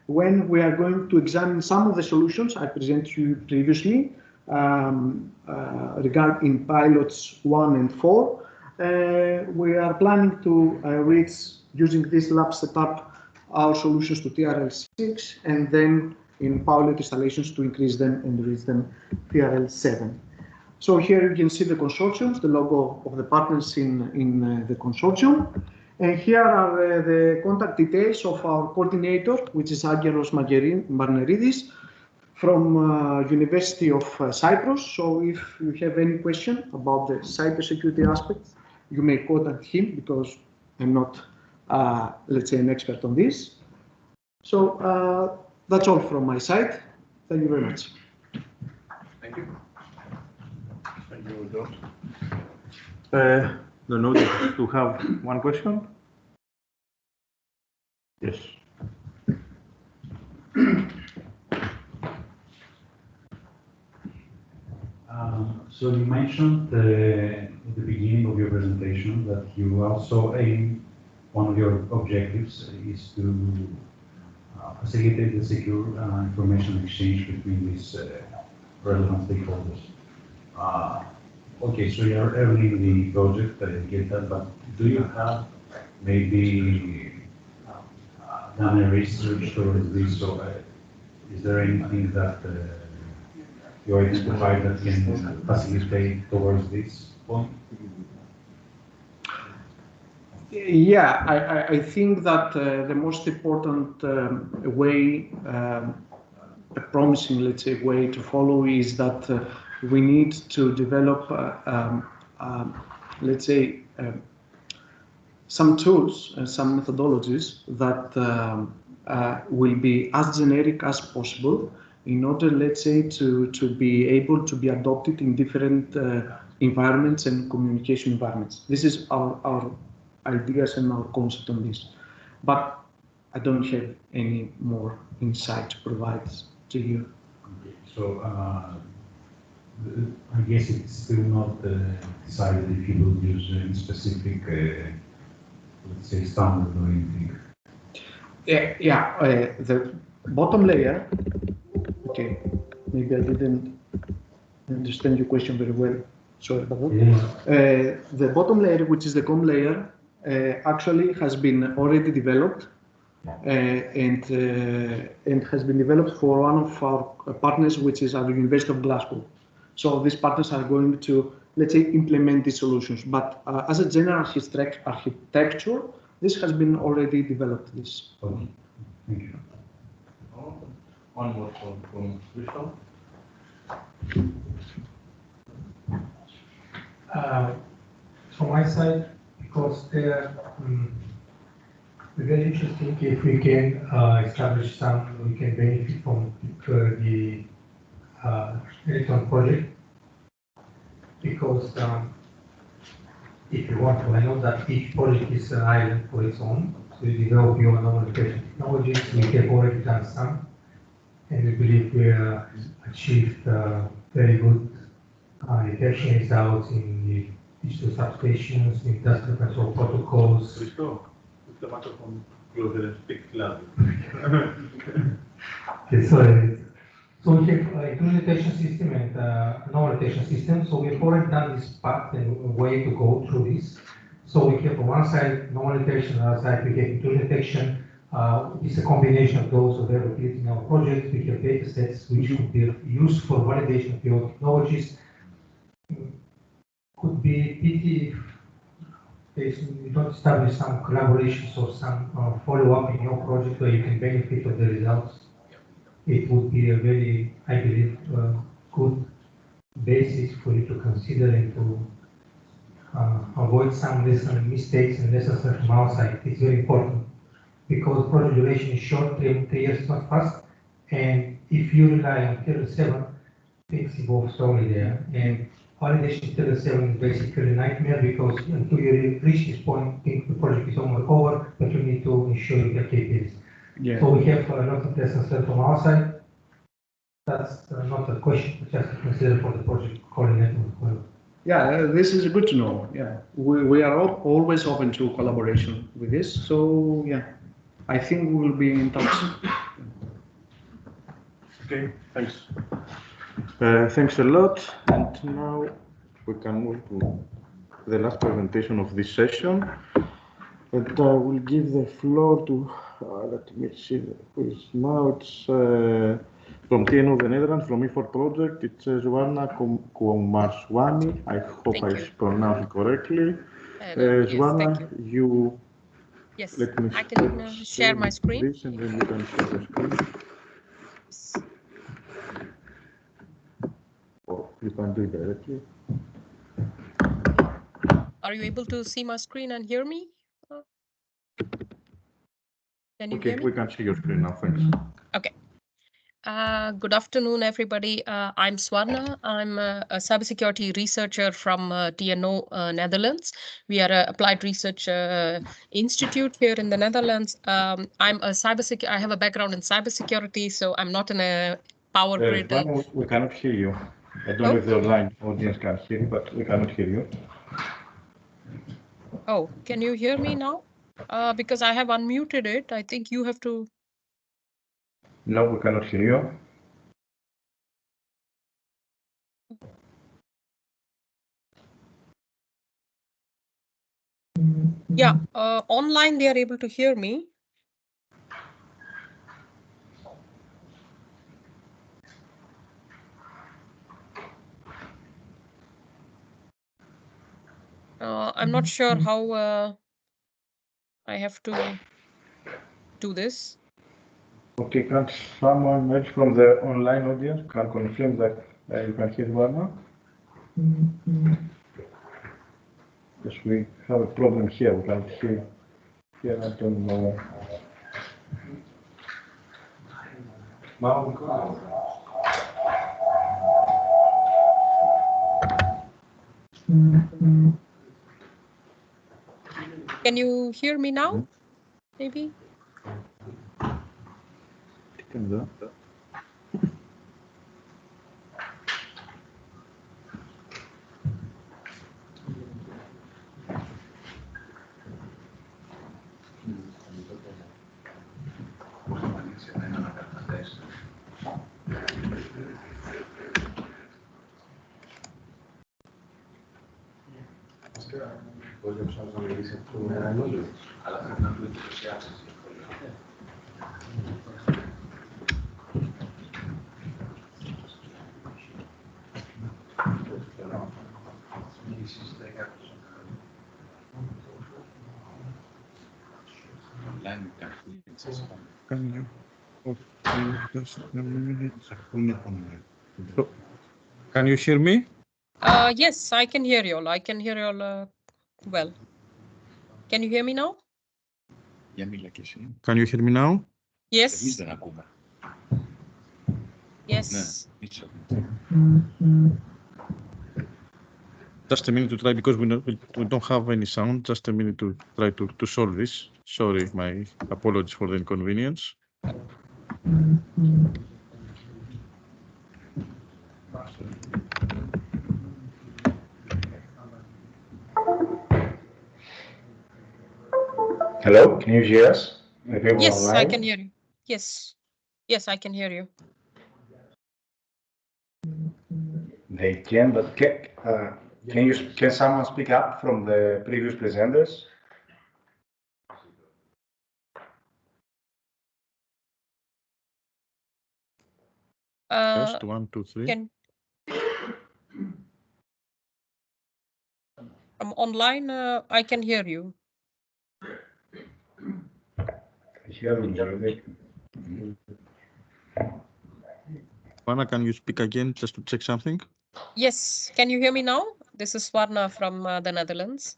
S8: when we are going to examine some of the solutions I presented to you previously regarding pilots 1 and 4. We are planning to reach, using this lab setup, our solutions to TRL6, and then in pilot installations to increase them and reach them TRL7. So here you can see the consortiums, the logo of the partners in the consortium. And here are the contact details of our coordinator, which is Angelos Marneridis from University of Cyprus. So if you have any question about the cybersecurity aspects, you may contact him because I'm not, let's say, an expert on this. So that's all from my side. Thank you very much.
S1: Thank you. Thank you, George. Don't know if you have one question. Yes.
S4: So you mentioned at the beginning of your presentation that you also aim, one of your objectives is to facilitate the secure information exchange between these relevant stakeholders. Okay, so you are early in the project, I get that, but do you have maybe done a research towards this? So is there anything that you identify that can facilitate towards this point?
S8: Yeah, I think that the most important way, a promising, let's say, way to follow is that we need to develop, let's say, some tools and some methodologies that will be as generic as possible in order, let's say, to be able to be adopted in different environments and communication environments. This is our ideas and our concept on this. But I don't have any more insight to provide to you.
S4: Okay. So I guess it's still not decided if you will use any specific, let's say, standard or anything.
S8: Yeah, the bottom layer, okay, maybe I didn't understand your question very well, sorry about that. Yeah. The bottom layer, which is the COM layer, actually has been already developed and has been developed for one of our partners, which is our University of Glasgow. So these partners are going to, let's say, implement these solutions. But as a general architecture, this has been already developed. This.
S4: Okay. Thank you.
S1: One more from Crystal.
S3: From my side, because they're very interesting if we can establish we can benefit from the ELECTRON project, because if you want to, I know that each project is an island for its own, so you develop your own technologies. We have already done some, and we believe we achieved very good detection results in the digital substations, industrial control protocols.
S1: Christo, put the microphone closer and speak loudly.
S3: Okay, sorry. So we have a intrusion detection system and anomaly detection system. So we have already done this part and way to go through this. So we have on one side anomaly detection, on the other side we have intrusion detection. It's a combination of those available in our project. We have data sets which could be used for validation of your technologies. Could be pity if you don't establish some collaborations or some follow-up in your project where you can benefit of the results. It would be a very, I believe, good basis for you to consider and to avoid some lesson mistakes and lessons from our side. It's very important because project duration is short, 3 years is not fast, and if you rely on Tier 7, things evolve slowly there. And validation Tier 7 is basically a nightmare because until you reach this point, think the project is almost over, but you need to ensure you get KPIs. Yeah. So we have a lot of lessons learned from our side. That's not a question, but just to consider for the project coordinator.
S8: Yeah, this is good to know. Yeah, we are always open to collaboration with this. So yeah, I think we will be in touch.
S1: Okay, thanks.
S6: Thanks a lot. And now we can move to the last presentation of this session. And I will give the floor to, let me see who is now. It's from TNO the Netherlands, from E4 Project. It's Zwana Komarswamy. I hope I pronounced it correctly. Zwana, you.
S9: Yes,
S6: let me
S9: I can share my screen.
S6: This and then you can share the screen.
S9: Yes.
S6: Or you can do it directly.
S9: Are you able to see my screen and hear me? Can you hear me?
S6: We can see your screen now, thanks.
S9: Okay. Good afternoon, everybody. I'm Swarna. I'm a cybersecurity researcher from TNO Netherlands. We are an applied research institute here in the Netherlands. I'm a I have a background in cybersecurity, so I'm not in a power grid.
S6: Swarna, we cannot hear you. I don't know if the online audience can hear you, but we cannot hear you.
S9: Oh, can you hear me now? Because I have unmuted it. I think you have to.
S6: No, we cannot hear you.
S9: Yeah, online they are able to hear me. I'm not sure how I have to do this.
S6: Okay, can someone else from the online audience can confirm that you can hear Swarna? Because we have a problem here, we can't hear. Here, I don't know.
S9: Can you hear me now? Maybe.
S6: Can you? Okay, just a minute. So, can you hear me?
S9: Yes, I can hear you all. I can hear you all well. Can you hear me now?
S6: Can you hear me now?
S9: Yes. Yes.
S6: Just a minute to try because we don't have any sound. Just a minute to try to solve this. Sorry, my apologies for the inconvenience. Hello, can you hear us?
S9: Yes, I can hear you. Yes. Yes, I can hear you.
S6: They can, but can someone speak up from the previous presenters? Test 1, 2, 3.
S9: From online, I can hear you.
S6: Anna, can you speak again just to check something?
S9: Yes, can you hear me now? This is Swarna from the Netherlands.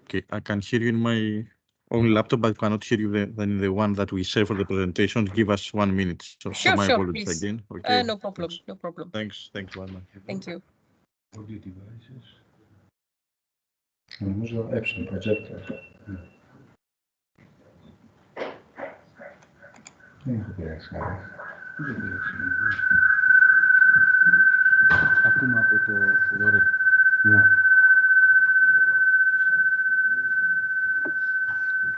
S6: Okay, I can hear you in my own laptop, but cannot hear you the one that we share for the presentation. Give us 1 minute. So my apologies
S9: Please.
S6: again. Okay.
S9: No problem. No problem.
S6: Thanks, Swarna.
S9: Thank you.
S4: Audio devices. Νομίζω έψαν projector. Δεν έχω πειράξει καλά. Δεν πειράξει. Ακούμε από το Θοδωρή. Ναι.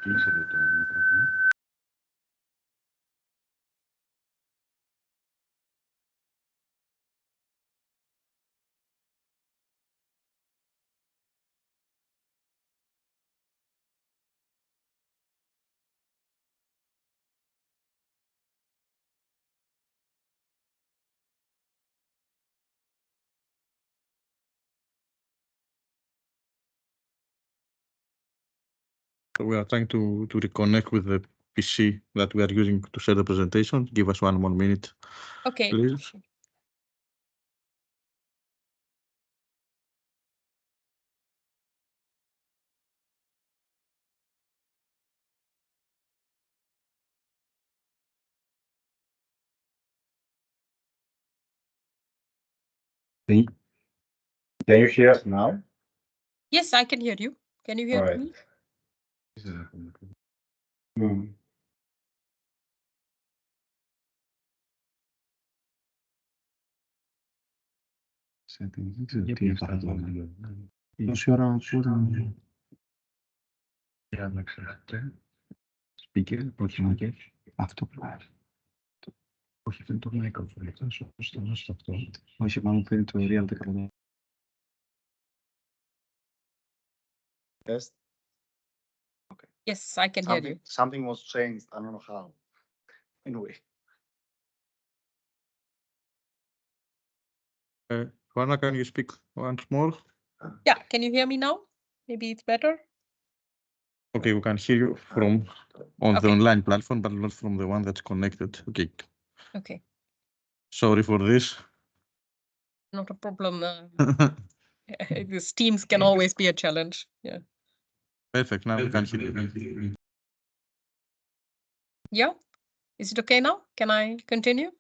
S4: Κλείσε εδώ το μικρόφωνο.
S6: So we are trying to reconnect with the PC that we are using to share the presentation. Give us 1 more minute,
S9: Okay.
S6: please.
S10: Can you hear us now?
S9: Yes, I can hear you. Can you hear me?
S8: Τόση ώρα να σου ήταν.
S4: Speaker, όχι αυτό πλάι. Όχι, αυτό είναι το microphone. Αυτό σωστό αυτό. Όχι, μάλλον φέρει το real τεκμηρίων.
S10: Yes. Okay.
S9: Yes, I can hear you.
S10: Something was changed. I don't know how. Anyway.
S6: Swarna, can you speak once more?
S9: Yeah, can you hear me now? Maybe it's better.
S6: Okay, we can hear you from the online platform, but not from the one that's connected. Okay.
S9: Okay.
S6: Sorry for this.
S9: Not a problem. These teams can always be a challenge. Yeah.
S6: Perfect. Now we can hear you.
S9: Yeah. Is it okay now? Can I continue?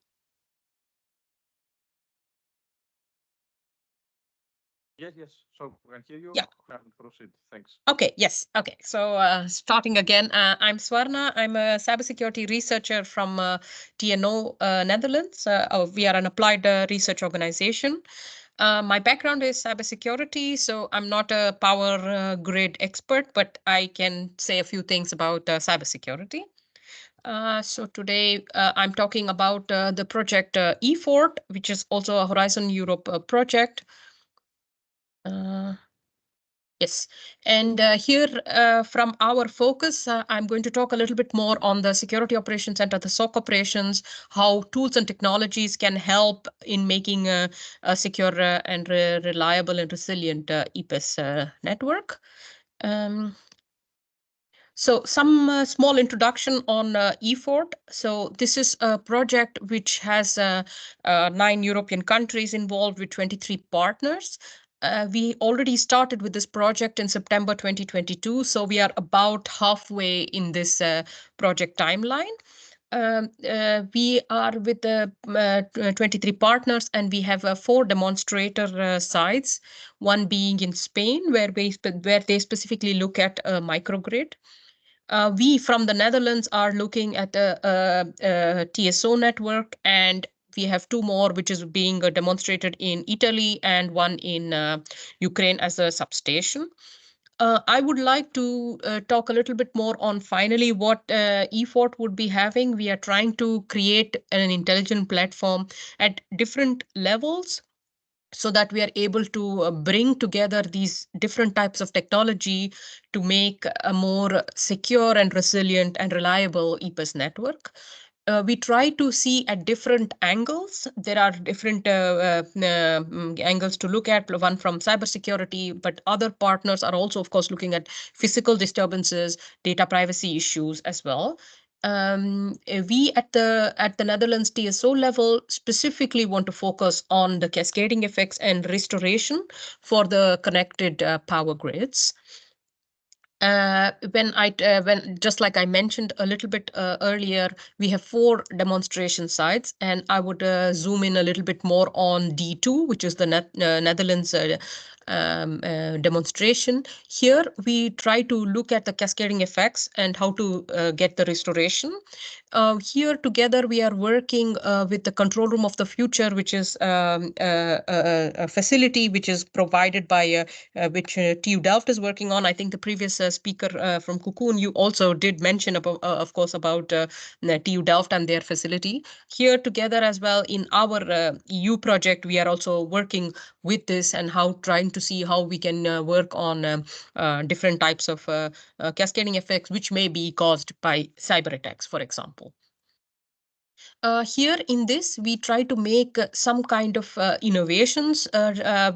S6: Yes. So we can hear you.
S9: Yeah.
S6: Proceed. Thanks.
S9: Okay. Yes. Okay. So starting again, I'm Swarna. I'm a cybersecurity researcher from TNO Netherlands. We are an applied research organization. My background is cybersecurity, so I'm not a power grid expert, but I can say a few things about cybersecurity. So today I'm talking about the project EFORT, which is also a Horizon Europe project. Yes, and here from our focus, I'm going to talk a little bit more on the Security Operations Center, the SOC operations, how tools and technologies can help in making a secure and reliable and resilient EPIS network. So some small introduction on EFORT. So this is a project which has 9 European countries involved with 23 partners. We already started with this project in September 2022, so we are about halfway in this project timeline. We are with the 23 partners, and we have 4 demonstrator sites, one being in Spain, where they specifically look at a microgrid. We from the Netherlands are looking at a TSO network, and we have 2 more, which is being demonstrated in Italy and one in Ukraine as a substation. I would like to talk a little bit more on finally what EFORT would be having. We are trying to create an intelligent platform at different levels, so that we are able to bring together these different types of technology to make a more secure and resilient and reliable EPIS network. We try to see at different angles. There are different angles to look at, one from cybersecurity, but other partners are also, of course, looking at physical disturbances, data privacy issues as well. we at the Netherlands TSO level specifically want to focus on the cascading effects and restoration for the connected power grids. When just like I mentioned a little bit earlier, we have 4 demonstration sites, and I would zoom in a little bit more on D2, which is the Netherlands demonstration. Here we try to look at the cascading effects and how to get the restoration. Here together we are working with the control room of the future, which is a facility which is provided by which TU Delft is working on. I think the previous speaker from Cocoon, you also did mention about, of course, about TU Delft and their facility. Here together as well in our EU project, we are also working with this and how trying to see how we can work on different types of cascading effects which may be caused by cyber attacks, for example. Here in this, we try to make some kind of innovations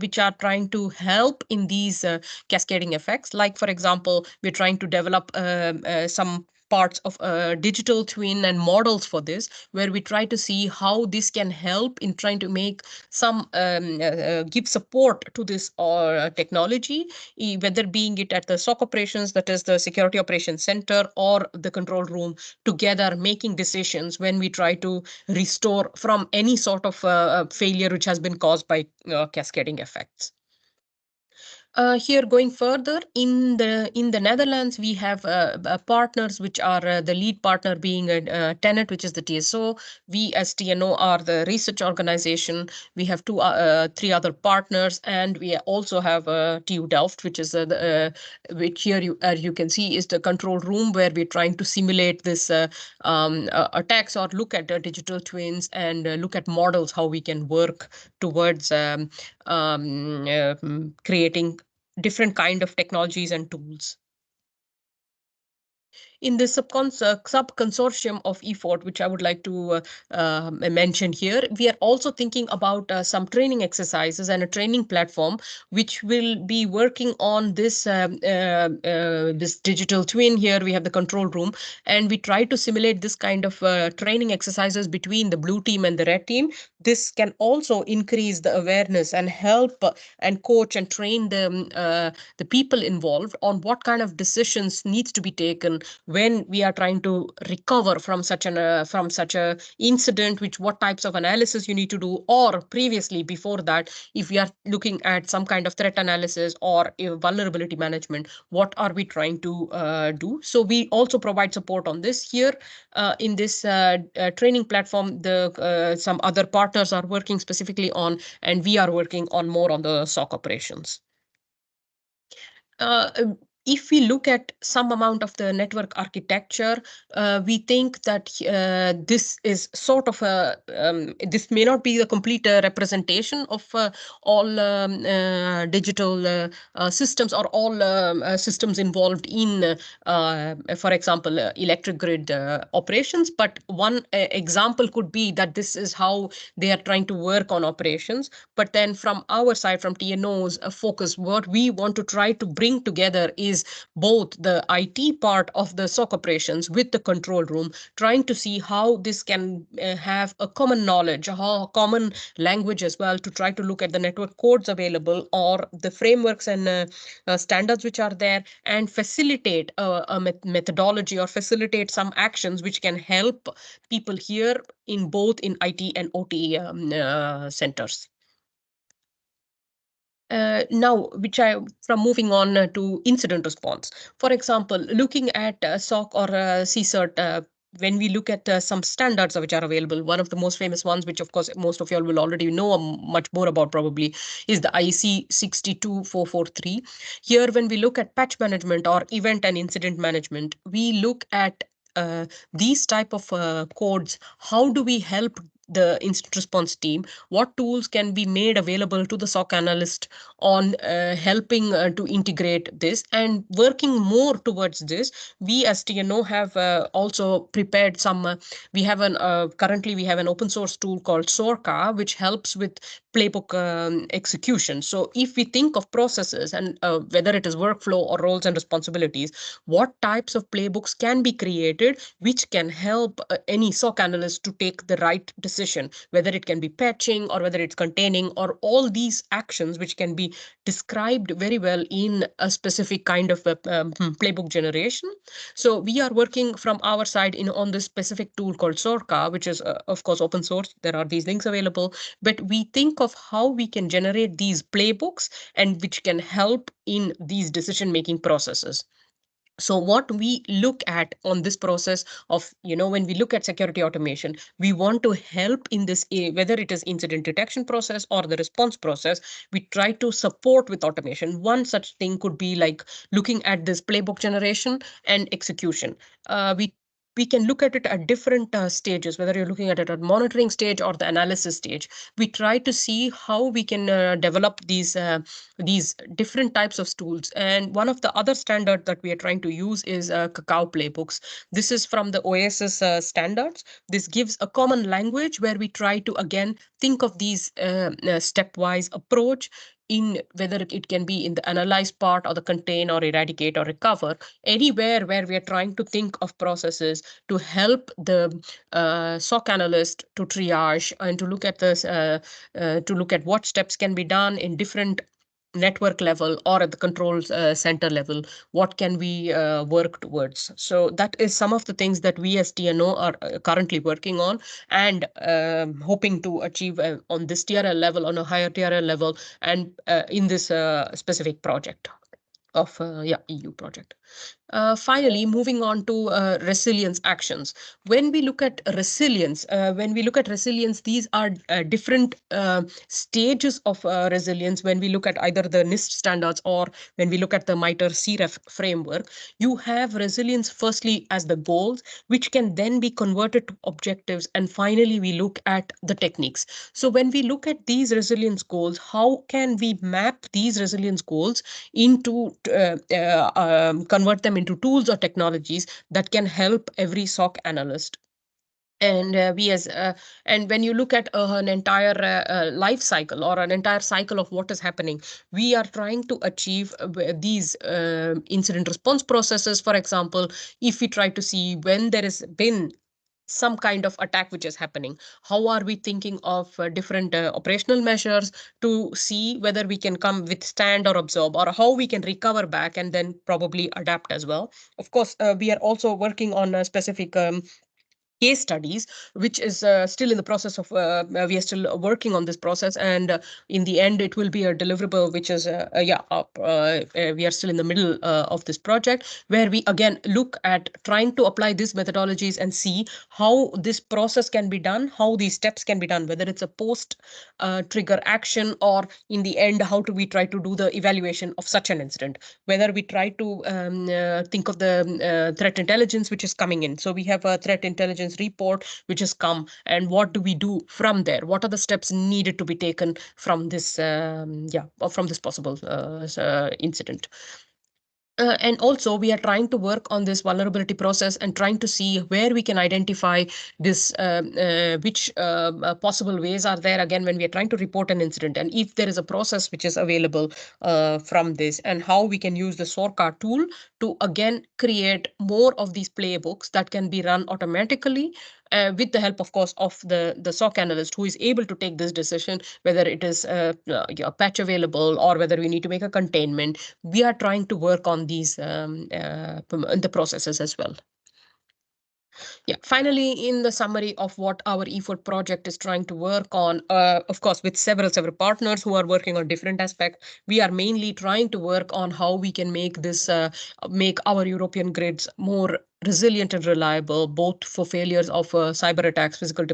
S9: which are trying to help in these cascading effects. Like, for example, we're trying to develop some parts of digital twin and models for this, where we try to see how this can help in trying to make some give support to this technology, whether being it at the SOC operations, that is the Security Operations Center, or the control room, together making decisions when we try to restore from any sort of failure which has been caused by cascading effects. Here going further in the Netherlands, we have partners which are the lead partner being TenneT, which is the TSO. We as TNO are the research organization. We have 3 other partners, and we also have TU Delft, which is which here you can see is the control room where we're trying to simulate this attacks or look at digital twins and look at models, how we can work towards creating different kind of technologies and tools. In the sub-consortium of EFORT, which I would like to mention here, we are also thinking about some training exercises and a training platform which will be working on this this digital twin. Here we have the control room, and we try to simulate this kind of training exercises between the blue team and the red team. This can also increase the awareness and help and coach and train the people involved on what kind of decisions needs to be taken when we are trying to recover from such a incident, which what types of analysis you need to do, or previously before that, if we are looking at some kind of threat analysis or vulnerability management, what are we trying to do? So we also provide support on this here in this training platform. Some other partners are working specifically on, and we are working on more on the SOC operations. If we look at some amount of the network architecture, we think that this is sort of a, this may not be the complete representation of all digital systems or all systems involved in, for example, electric grid operations. But one example could be that this is how they are trying to work on operations. But then from our side, from TNO's focus, what we want to try to bring together is both the IT part of the SOC operations with the control room, trying to see how this can have a common knowledge, a common language as well, to try to look at the network codes available or the frameworks and standards which are there, and facilitate a methodology or facilitate some actions which can help people here in both in IT and OT centers. Now, from moving on to incident response. For example, looking at SOC or CSIRT, when we look at some standards which are available, one of the most famous ones, which of course most of you all will already know much more about probably, is the IEC 62443. Here, when we look at patch management or event and incident management, we look at these type of codes. How do we help the incident response team, what tools can be made available to the SOC analyst on helping to integrate this and working more towards this. We as TNO have also prepared some, we have currently we have an open source tool called SORCA, which helps with playbook execution. So if we think of processes and whether it is workflow or roles and responsibilities, what types of playbooks can be created, which can help any SOC analyst to take the right decision, whether it can be patching or whether it's containing, or all these actions which can be described very well in a specific kind of playbook generation. So we are working from our side on this specific tool called SORCA, which is of course open source. There are these links available, but we think of how we can generate these playbooks and which can help in these decision-making processes. So what we look at on this process of, when we look at security automation, we want to help in this, whether it is incident detection process or the response process, we try to support with automation. One such thing could be like looking at this playbook generation and execution. We can look at it at different stages, whether you're looking at it at monitoring stage or the analysis stage. We try to see how we can develop these different types of tools. And one of the other standard that we are trying to use is Cacao playbooks. This is from the OSS standards. This gives a common language where we try to again think of these stepwise approach in whether it can be in the analyze part or the contain or eradicate or recover, anywhere where we are trying to think of processes to help the SOC analyst to triage and to look at this, to look at what steps can be done in different network level or at the control center level. What can we work towards? So that is some of the things that we as TNO are currently working on and hoping to achieve on this TRL level, on a higher TRL level, and in this specific project of EU project. Finally, moving on to resilience actions. When we look at resilience, these are different stages of resilience. When we look at either the NIST standards or when we look at the MITRE CREF framework, you have resilience firstly as the goals, which can then be converted to objectives. And finally, we look at the techniques. So when we look at these resilience goals, how can we map these resilience goals into convert them into tools or technologies that can help every SOC analyst? And and when you look at an entire life cycle or an entire cycle of what is happening, we are trying to achieve these incident response processes. For example, if we try to see when there has been some kind of attack which is happening, how are we thinking of different operational measures to see whether we can withstand or absorb, or how we can recover back and then probably adapt as well. Of course, we are also working on a specific case studies, which is still in the process of, we are still working on this process, and in the end it will be a deliverable, which is we are still in the middle of this project, where we again look at trying to apply these methodologies and see how this process can be done, how these steps can be done, whether it's a post trigger action, or in the end how do we try to do the evaluation of such an incident, whether we try to think of the threat intelligence which is coming in. So we have a threat intelligence report which has come, and what do we do from there? What are the steps needed to be taken from this from this possible incident? And also we are trying to work on this vulnerability process and trying to see where we can identify this, which possible ways are there again when we are trying to report an incident, and if there is a process which is available from this, and how we can use the SORCA tool to again create more of these playbooks that can be run automatically with the help, of course, of the SOC analyst, who is able to take this decision, whether it is a patch available or whether we need to make a containment. We are trying to work on these the processes as well. Yeah, finally, in the summary of what our E4 project is trying to work on, of course, with several partners who are working on different aspects, we are mainly trying to work on how we can make this, make our European grids more resilient and reliable, both for failures of cyber attacks, physical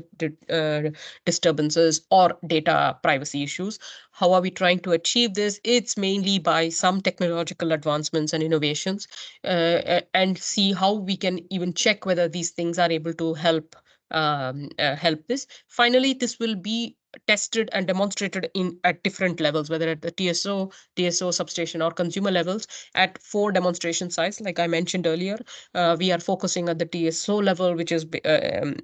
S9: disturbances, or data privacy issues. How are we trying to achieve this? It's mainly by some technological advancements and innovations, and see how we can even check whether these things are able to help help this. Finally, this will be tested and demonstrated at different levels, whether at the DSO substation or consumer levels, at 4 demonstration sites. Like I mentioned earlier, we are focusing at the DSO level, which is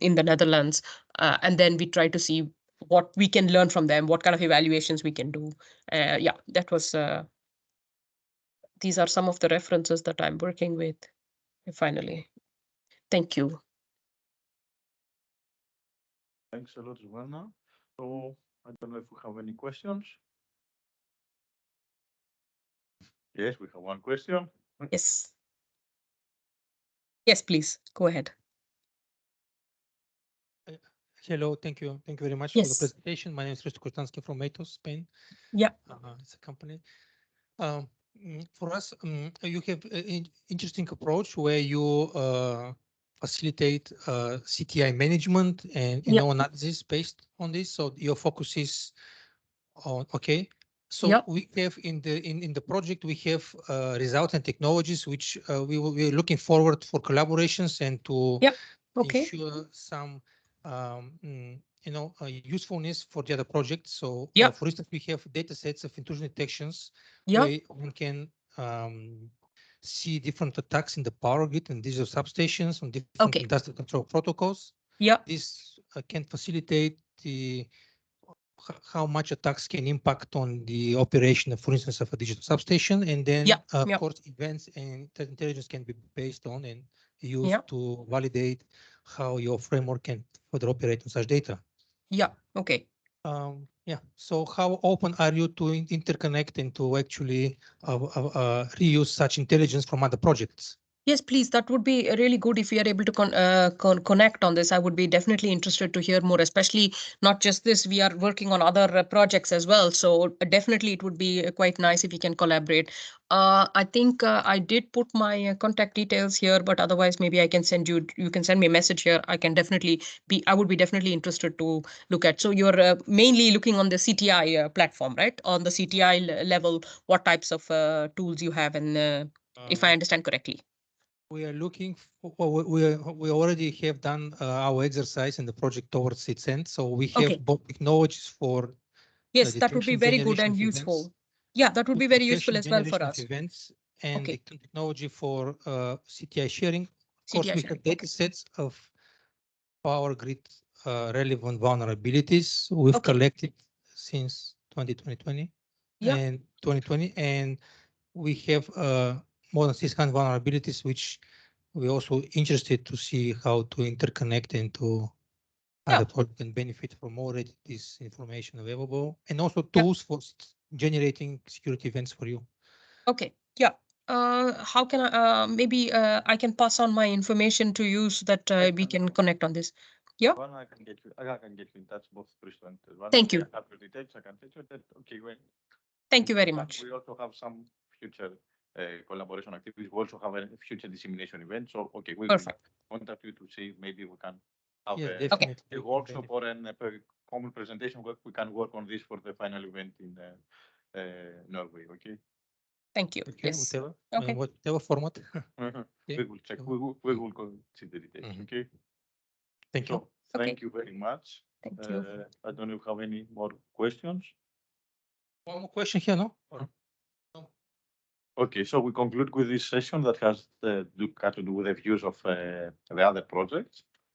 S9: in the Netherlands, and then we try to see what we can learn from them, what kind of evaluations we can do. Yeah, that was. These are some of the references that I'm working with. Finally, thank you.
S1: Thanks a lot, Joanna. So I don't know if we have any questions. Yes, we have one question.
S9: Yes. Yes, please go ahead.
S3: Hello, thank you. Thank you very much for the
S9: Yes.
S3: presentation. My name is Hristo Kurtansky from Atos, Spain.
S9: Yeah.
S3: It's a company. For us, you have an interesting approach where you facilitate CTI management and
S9: Yeah.
S3: analysis based on this. So your focus is on So
S9: Yeah.
S3: we have in the project we have results and technologies which we're looking forward for collaborations and to ensure some usefulness for the other projects. So for instance, we have data sets of intrusion detections where one can see different attacks in the power grid and digital substations on different industrial control protocols.
S9: Yeah.
S3: This can facilitate how much attacks can impact on the operation, for instance, of a digital substation, and then of course events and intelligence can be based on and used to validate how your framework can further operate on such data.
S9: Yeah. Okay.
S3: So how open are you to interconnect and to actually reuse such intelligence from other projects?
S9: Yes, please. That would be really good if we are able to connect on this. I would be definitely interested to hear more, especially not just this. We are working on other projects as well. So definitely it would be quite nice if we can collaborate. I think I did put my contact details here, but otherwise maybe I can send you can send me a message here. I would be definitely interested to look at. So you're mainly looking on the CTI platform, right? On the CTI level, what types of tools you have, and if I understand correctly.
S3: We are looking for, we already have done our exercise in the project towards its end. So we have both technologies for
S9: yes, that would be very good and useful. Yeah, that would be very useful as well for us.
S3: Events and the technology for CTI sharing. Of course, we have data sets of power grid relevant vulnerabilities we've collected since 2020 and 2020, and we have more than 600 vulnerabilities, which we're also interested to see how to interconnect into other projects and benefit from already this information available, and also tools for generating security events for you.
S9: Okay. Yeah. How can I maybe I can pass on my information to you so that we can connect on this. Yeah.
S1: I can get you in touch both Hristo and Joanna.
S9: Thank you.
S1: I have your details. I can tell you that. Okay, well.
S9: Thank you very much.
S1: We also have some future collaboration activities. We also have a future dissemination event. So okay, we will contact you to see maybe we can have a workshop or a common presentation where we can work on this for the final event in Norway. Okay.
S9: Thank you. Yes.
S3: Whatever format.
S1: We will check. We will consider the details. Okay.
S3: Thank you.
S1: Thank you very much.
S9: Thank you.
S1: I don't know if you have any more questions.
S3: One more question here, no?
S1: Okay, so we conclude with this session that has to do with the views of the other projects.